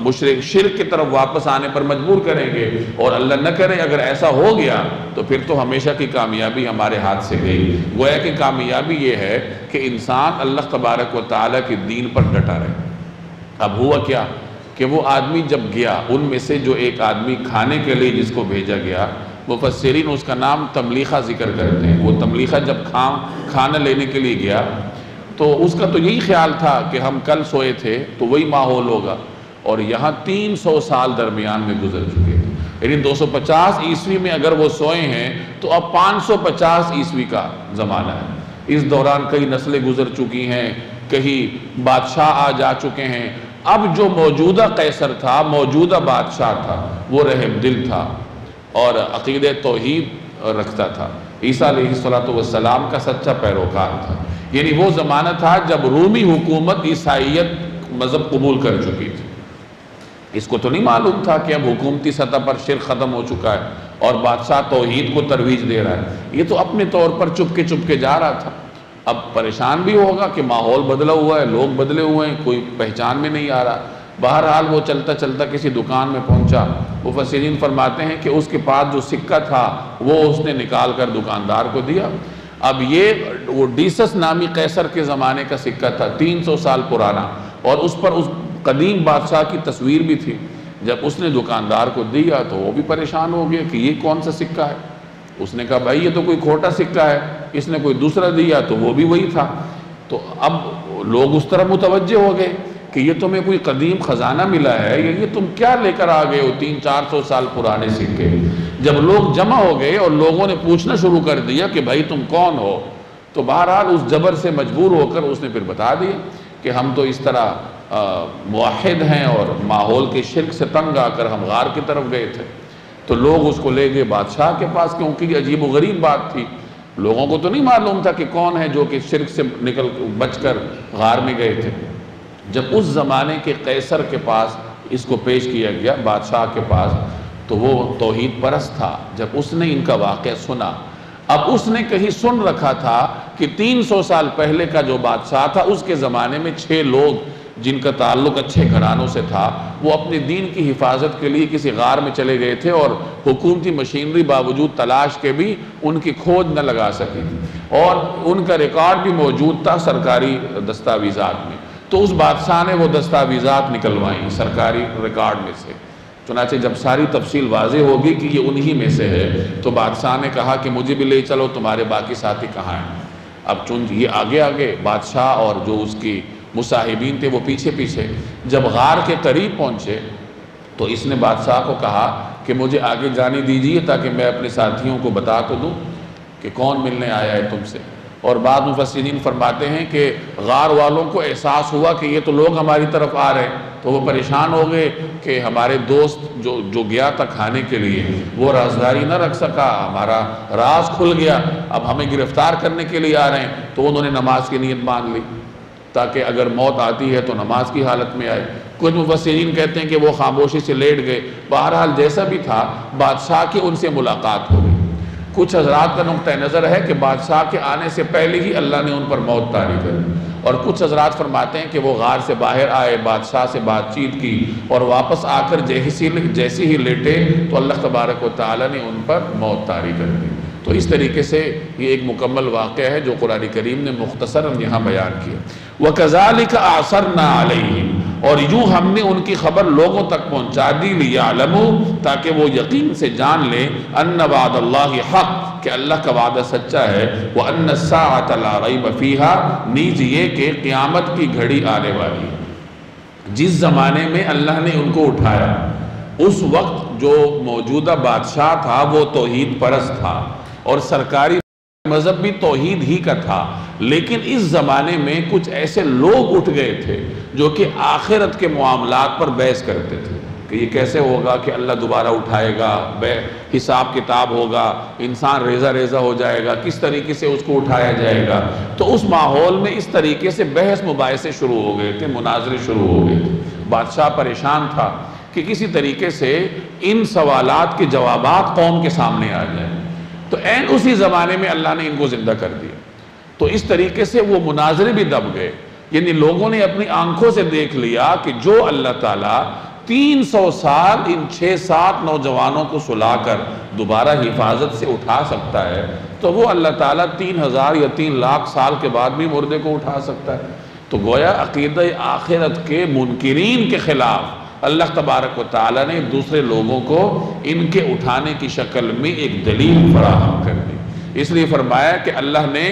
مشرک شرک کی طرف واپس آنے پر مجبور کریں گے، اور اللہ نہ کرے اگر ایسا ہو گیا تو پھر تو ہمیشہ کی کامیابی ہمارے ہاتھ سے گئی۔ گویا کہ کامیابی یہ ہے کہ انسان اللہ تبارک و تعالیٰ کے دین پر ڈٹا رہے۔ اب ہوا کیا کہ وہ آدمی جب گیا، ان میں سے جو ایک آدمی کھانے کے لیے جس کو بھیجا گیا، مفسرین اس کا نام تملیخہ ذکر کرتے ہیں، وہ تملیخہ جب کھانا لینے کے لیے گیا تو اس کا تو یہی خیال تھا کہ ہم کل سوئے تھے تو وہی ماحول ہوگا، اور یہاں 300 سال درمیان میں گزر چکے تھے، یعنی 250 عیسوی میں اگر وہ سوئے ہیں تو اب 550 عیسوی کا زمانہ ہے۔ اس دوران کئی نسلیں گزر چکی ہیں، کہیں بادشاہ آ جا چکے ہیں۔ اب جو موجودہ قیصر تھا، موجودہ بادشاہ تھا، وہ رحم دل تھا اور عقیدہ توحید رکھتا تھا، عیسیٰ علیہ السلام کا سچا پیروکار تھا۔ یعنی وہ زمانہ تھا جب رومی حکومت عیسائیت مذہب قبول کر چکی تھی۔ اس کو تو نہیں معلوم تھا کہ اب حکومتی سطح پر شرک ختم ہو چکا ہے اور بادشاہ توحید کو ترویج دے رہا ہے، یہ تو اپنے طور پر چپ کے جا رہا تھا۔ اب پریشان بھی ہوگا کہ ماحول بدلا ہوا ہے، لوگ بدلے ہوئے ہیں، کوئی پہچان میں نہیں آ رہا۔ بہرحال وہ چلتا چلتا کسی دکان میں پہنچا، مفسرین فرماتے ہیں کہ اس کے پاس جو سکہ تھا وہ اس نے نکال کر دکاندار کو دیا۔ اب یہ وہ ڈیسس نامی قیصر کے زمانے کا سکہ تھا، 300 سال پرانا، اور اس پر اس قدیم بادشاہ کی تصویر بھی تھی۔ جب اس نے دکاندار کو دیا تو وہ بھی پریشان ہو گیا کہ یہ کون سا سکہ ہے۔ اس نے کہا بھائی یہ تو کوئی کھوٹا سکہ ہے، اس نے کوئی دوسرا دیا تو وہ بھی وہی تھا۔ تو اب لوگ اس طرح متوجہ ہو گئے کہ یہ تمہیں کوئی قدیم خزانہ ملا ہے، یہ تم کیا لے کر آ گئے ہو 300-400 سال پرانے سکے۔ جب لوگ جمع ہو گئے اور لوگوں نے پوچھنا شروع کر دیا کہ بھائی تم کون ہو، تو بہرحال اس جبر سے مجبور ہو کر اس نے پھر بتا دیا کہ ہم تو اس طرح موحد ہیں اور ماحول کے شرک سے تنگ آ کر ہم غار کی طرف گئے تھے۔ تو لوگ اس کو لے گئے بادشاہ کے پاس، کیونکہ یہ عجیب و غریب بات تھی، لوگوں کو تو نہیں معلوم تھا کہ کون ہے جو کہ شرک سے بچ کر غار میں گئے تھے۔ جب اس زمانے کے قیصر کے پاس اس کو پیش کیا گیا، بادشاہ کے پاس، تو وہ توحید پرست تھا۔ جب اس نے ان کا واقعہ سنا، اب اس نے کہیں سن رکھا تھا کہ 300 سال پہلے کا جو بادشاہ تھا اس کے زمانے میں 6 لوگ جن کا تعلق اچھے گھرانوں سے تھا، وہ اپنے دین کی حفاظت کے لیے کسی غار میں چلے گئے تھے، اور حکومتی مشینری باوجود تلاش کے بھی ان کی کھوج نہ لگا سکی، اور ان کا ریکارڈ بھی موجود تھا سرکاری دستاویزات میں۔ تو اس بادشاہ نے وہ دستاویزات نکلوائیں سرکاری ریکارڈ میں سے۔ چنانچہ جب ساری تفصیل واضح ہوگی کہ یہ انہی میں سے ہے، تو بادشاہ نے کہا کہ مجھے بھی لے چلو، تمہارے باقی ساتھی کہاں ہیں؟ اب چونکہ یہ آگے بادشاہ اور جو اس کی مصاحبین تھے وہ پیچھے۔ جب غار کے قریب پہنچے تو اس نے بادشاہ کو کہا کہ مجھے آگے جانے دیجیے تاکہ میں اپنے ساتھیوں کو بتا تو دوں کہ کون ملنے آیا ہے تم سے۔ اور بعض مفسرین فرماتے ہیں کہ غار والوں کو احساس ہوا کہ یہ تو لوگ ہماری طرف آ رہے ہیں، تو وہ پریشان ہو گئے کہ ہمارے دوست جو گیا تھا کھانے کے لیے وہ رازداری نہ رکھ سکا، ہمارا راز کھل گیا، اب ہمیں گرفتار کرنے کے لیے آ رہے ہیں۔ تو انہوں نے نماز کی نیت باندھ لی تاکہ اگر موت آتی ہے تو نماز کی حالت میں آئے۔ کچھ مفسرین کہتے ہیں کہ وہ خاموشی سے لیٹ گئے۔ بہرحال جیسا بھی تھا، بادشاہ کی ان سے ملاقات ہو گئی۔ کچھ حضرات کا نقطہ نظر ہے کہ بادشاہ کے آنے سے پہلے ہی اللہ نے ان پر موت طاری کر دی، اور کچھ حضرات فرماتے ہیں کہ وہ غار سے باہر آئے، بادشاہ سے بات چیت کی، اور واپس آ کر جیسے ہی لیٹے تو اللہ تبارک و تعالی نے ان پر موت طاری کر دی۔ تو اس طریقے سے یہ ایک مکمل واقعہ ہے جو قرآن کریم نے مختصراً یہاں بیان کیا۔ وَكَذَلِكَ أَعْثَرْنَا عَلَيْهِمْ، اور یوں ہم نے ان کی خبر لوگوں تک پہنچا دی، لِيَعْلَمُوا، تاکہ وہ یقین سے جان لیں، أَنَّ وَعْدَ اللَّهِ حَقٌّ، کہ اللہ کا وعدہ سچا ہے، وَأَنَّ السَّاعَةَ لَا رَيْبَ فِيهَا، نیز یہ کہ قیامت کی گھڑی آنے والی ہے۔ جس زمانے میں اللہ نے ان کو اٹھایا، اس وقت جو موجودہ بادشاہ تھا وہ توحید پرست تھا، اور سرکاری مذہب بھی توحید ہی کا تھا، لیکن اس زمانے میں کچھ ایسے لوگ اٹھ گئے تھے جو کہ آخرت کے معاملات پر بحث کرتے تھے۔ کہ یہ کیسے ہوگا کہ اللہ دوبارہ اٹھائے گا، بے حساب کتاب ہوگا، انسان ریزہ ریزہ ہو جائے گا، کس طریقے سے اس کو اٹھایا جائے گا۔ تو اس ماحول میں اس طریقے سے بحث مباحثے شروع ہو گئے تھے، مناظرے شروع ہو گئے تھے۔ بادشاہ پریشان تھا کہ کسی طریقے سے ان سوالات کے جوابات قوم کے سامنے آ جائیں۔ تو عین اسی زمانے میں اللہ نے ان کو زندہ کر دیا۔ تو اس طریقے سے وہ مناظرے بھی دب گئے، یعنی لوگوں نے اپنی آنکھوں سے دیکھ لیا کہ جو اللہ تعالیٰ 300 سال ان 6-7 نوجوانوں کو سلا کر دوبارہ حفاظت سے اٹھا سکتا ہے، تو وہ اللہ تعالیٰ 3000 یا 3 لاکھ سال کے بعد بھی مردے کو اٹھا سکتا ہے۔ تو گویا عقیدہ آخرت کے منکرین کے خلاف اللہ تبارک و تعالیٰ نے دوسرے لوگوں کو ان کے اٹھانے کی شکل میں ایک دلیل فراہم کر دی۔ اس لیے فرمایا کہ اللہ نے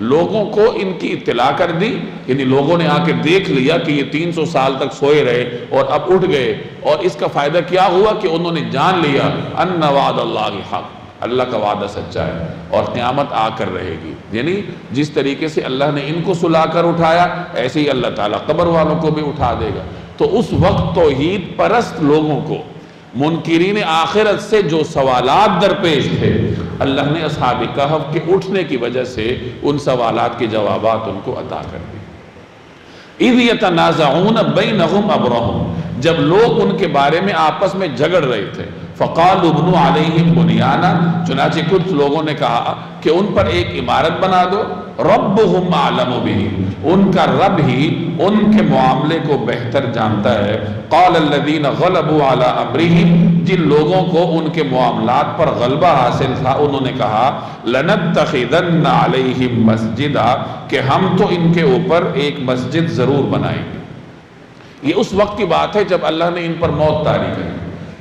لوگوں کو ان کی اطلاع کر دی، یعنی لوگوں نے آ کے دیکھ لیا کہ یہ 300 سال تک سوئے رہے اور اب اٹھ گئے، اور اس کا فائدہ کیا ہوا کہ انہوں نے جان لیا ان وعد اللہ حق، اللہ کا وعدہ سچا ہے اور قیامت آ کر رہے گی۔ یعنی جس طریقے سے اللہ نے ان کو سلا کر اٹھایا، ایسے ہی اللہ تعالیٰ قبر والوں کو بھی اٹھا دے گا۔ تو اس وقت توحید پرست لوگوں کو، منکرین آخرت سے جو سوالات درپیش تھے، اللہ نے اصحاب کہف کے اٹھنے کی وجہ سے ان سوالات کے جوابات ان کو عطا کر دی۔ اِذْ يَتَنَازَعُونَ بَيْنَهُمْ أَمْرَهُمْ، جب لوگ ان کے بارے میں آپس میں جھگڑ رہے تھے، فَقَالُوا ابْنُوا عَلَيْهِمْ بُنْيَانًا، چنانچہ کچھ لوگوں نے کہا کہ ان پر ایک عمارت بنا دو، رَبُّهُمْ أَعْلَمُ بِهِمْ، ان کا رب ہی ان کے معاملے کو بہتر جانتا ہے۔ قَالَ الَّذِينَ غَلَبُوا عَلَىٰ أَمْرِهِمْ، جن لوگوں کو ان کے معاملات پر غلبہ حاصل تھا، انہوں نے کہا لَنَتَّخِذَنَّ عَلَيْهِمْ مَسْجِدًا، کہ ہم تو ان کے اوپر ایک مسجد ضرور بنائیں گے۔ یہ اس وقت کی بات ہے جب اللہ نے ان پر موت طاری کری۔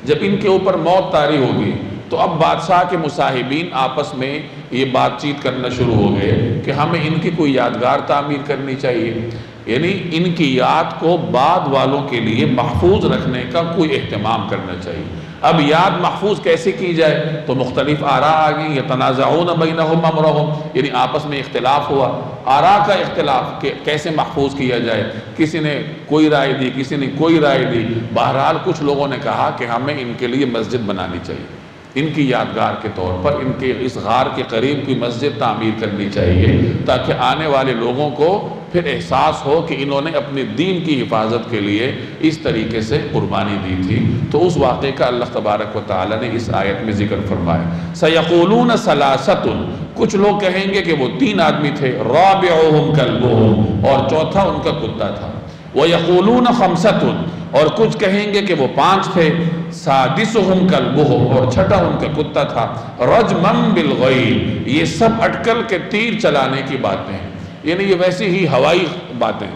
جب ان کے اوپر موت طاری ہوگی تو اب بادشاہ کے مصاحبین آپس میں یہ بات چیت کرنا شروع ہو گئے کہ ہمیں ان کی کوئی یادگار تعمیر کرنی چاہیے، یعنی ان کی یاد کو بعد والوں کے لیے محفوظ رکھنے کا کوئی اہتمام کرنا چاہیے۔ اب یاد محفوظ کیسے کی جائے؟ تو مختلف آراء آ گئیں، یتنازعون بینہم امرہم، یعنی آپس میں اختلاف ہوا، آراء کا اختلاف کہ کیسے محفوظ کیا جائے۔ کسی نے کوئی رائے دی، کسی نے کوئی رائے دی، بہرحال کچھ لوگوں نے کہا کہ ہمیں ان کے لیے مسجد بنانی چاہیے، ان کی یادگار کے طور پر ان کے اس غار کے قریب کوئی مسجد تعمیر کرنی چاہیے، تاکہ آنے والے لوگوں کو پھر احساس ہو کہ انہوں نے اپنے دین کی حفاظت کے لیے اس طریقے سے قربانی دی تھی۔ تو اس واقعے کا اللہ تبارک و تعالیٰ نے اس آیت میں ذکر فرمایا۔ سَيَقُولُونَ ثَلَاثَةٌ، کچھ لوگ کہیں گے کہ وہ 3 آدمی تھے، رَابِعُهُمْ كَلْبُهُمْ، اور چوتھا ان کا کتا تھا، وَيَقُولُونَ خَمْسَةٌ، اور کچھ کہیں گے کہ وہ 5 تھے، سادسہم کلبہم، اور چھٹا ان کا کتا تھا، رجمن بالغیب، یہ سب اٹکل کے تیر چلانے کی باتیں ہیں، یعنی یہ ویسی ہی ہوائی باتیں۔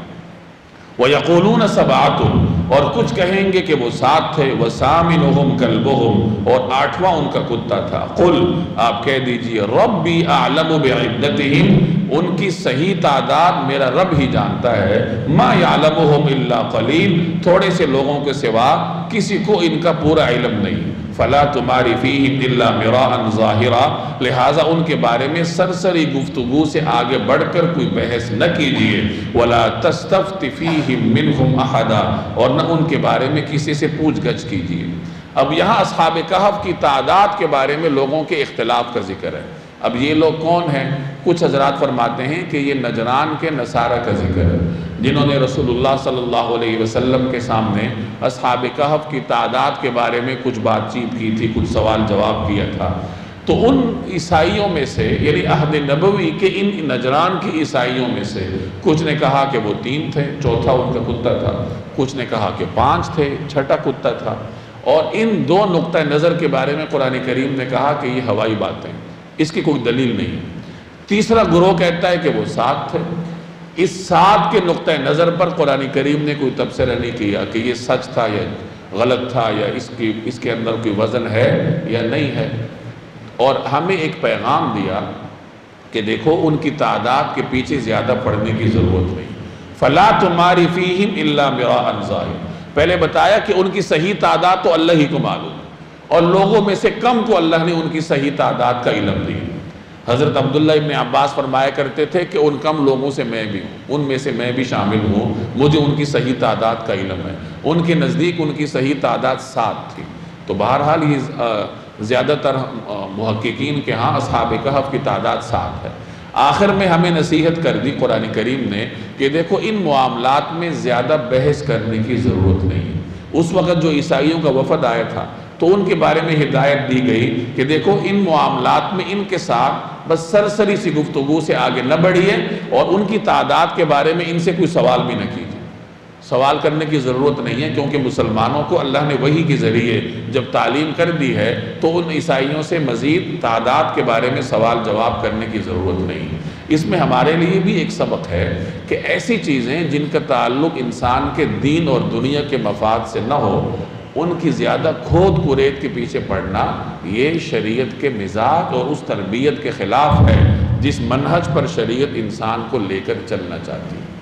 وَيَقُولُونَ سَبْعَةٌ، اور کچھ کہیں گے کہ وہ 7 تھے، وَسَامِنُهُمْ كَلْبُهُمْ، اور 8واں ان کا کتا تھا۔ قُلْ، آپ کہہ دیجئے، رَبِّي أَعْلَمُ بِعِدَّتِهِمْ، ان کی صحیح تعداد میرا رب ہی جانتا ہے، مَا يَعْلَمُهُمْ إِلَّا قَلِيلٌ، تھوڑے سے لوگوں کے سوا کسی کو ان کا پورا علم نہیں۔ فَلَا تُمَارِ فِيهِمْ إِلَّا مِرَاءً ظَاهِرًا، لہٰذا ان کے بارے میں سرسری گفتگو سے آگے بڑھ کر کوئی بحث نہ کیجئے، وَلَا تَسْتَفْتِ فِيهِمْ مِنْهُمْ أَحَدًا، اور نہ ان کے بارے میں کسی سے پوچھ گچھ کیجئے۔ اب یہاں اصحاب کہف کی تعداد کے بارے میں لوگوں کے اختلاف کا ذکر ہے۔ اب یہ لوگ کون ہیں؟ کچھ حضرات فرماتے ہیں کہ یہ نجران کے نصارہ کا ذکر ہے، جنہوں نے رسول اللہ صلی اللہ علیہ وسلم کے سامنے اصحاب کہف کی تعداد کے بارے میں کچھ بات چیت کی تھی، کچھ سوال جواب کیا تھا۔ تو ان عیسائیوں میں سے، یعنی عہد نبوی کے ان نجران کی عیسائیوں میں سے کچھ نے کہا کہ وہ 3 تھے، چوتھا ان کا کتا تھا، کچھ نے کہا کہ 5 تھے، چھٹا کتا تھا۔ اور ان 2 نقطہ نظر کے بارے میں قرآن کریم نے کہا کہ یہ ہوائی باتیں، اس کی کوئی دلیل نہیں۔ تیسرا گروہ کہتا ہے کہ وہ 7 تھے۔ اس 7 کے نقطہ نظر پر قرآن کریم نے کوئی تبصرہ نہیں کیا کہ یہ سچ تھا یا غلط تھا، یا اس کے اندر کوئی وزن ہے یا نہیں ہے، اور ہمیں ایک پیغام دیا کہ دیکھو ان کی تعداد کے پیچھے زیادہ پڑھنے کی ضرورت نہیں۔ فَلَا تُمَارِ فِيهِمْ إِلَّا مِرَاءً ظَاهِرًا، پہلے بتایا کہ ان کی صحیح تعداد تو اللہ ہی کو معلوم، اور لوگوں میں سے کم کو اللہ نے ان کی صحیح تعداد کا علم دیا۔ حضرت عبداللہ ابن عباس فرمایا کرتے تھے کہ ان کم لوگوں سے میں بھی ہوں، ان میں سے میں بھی شامل ہوں، مجھے ان کی صحیح تعداد کا علم ہے۔ ان کے نزدیک ان کی صحیح تعداد 7 تھی۔ تو بہرحال یہ زیادہ تر محققین کے ہاں اصحاب کہف کی تعداد 7 ہے۔ آخر میں ہمیں نصیحت کر دی قرآن کریم نے کہ دیکھو ان معاملات میں زیادہ بحث کرنے کی ضرورت نہیں ہے۔ اس وقت جو عیسائیوں کا وفد آیا تھا تو ان کے بارے میں ہدایت دی گئی کہ دیکھو ان معاملات میں ان کے ساتھ بس سرسری سی گفتگو سے آگے نہ بڑھیے، اور ان کی تعداد کے بارے میں ان سے کوئی سوال بھی نہ کیجیے۔ سوال کرنے کی ضرورت نہیں ہے، کیونکہ مسلمانوں کو اللہ نے وحی کے ذریعے جب تعلیم کر دی ہے تو ان عیسائیوں سے مزید تعداد کے بارے میں سوال جواب کرنے کی ضرورت نہیں ہے۔ اس میں ہمارے لیے بھی ایک سبق ہے کہ ایسی چیزیں جن کا تعلق انسان کے دین اور دنیا کے مفاد سے نہ ہو، ان کی زیادہ کھود کرید کے پیچھے پڑنا یہ شریعت کے مزاج اور اس تربیت کے خلاف ہے جس منہج پر شریعت انسان کو لے کر چلنا چاہتی ہے۔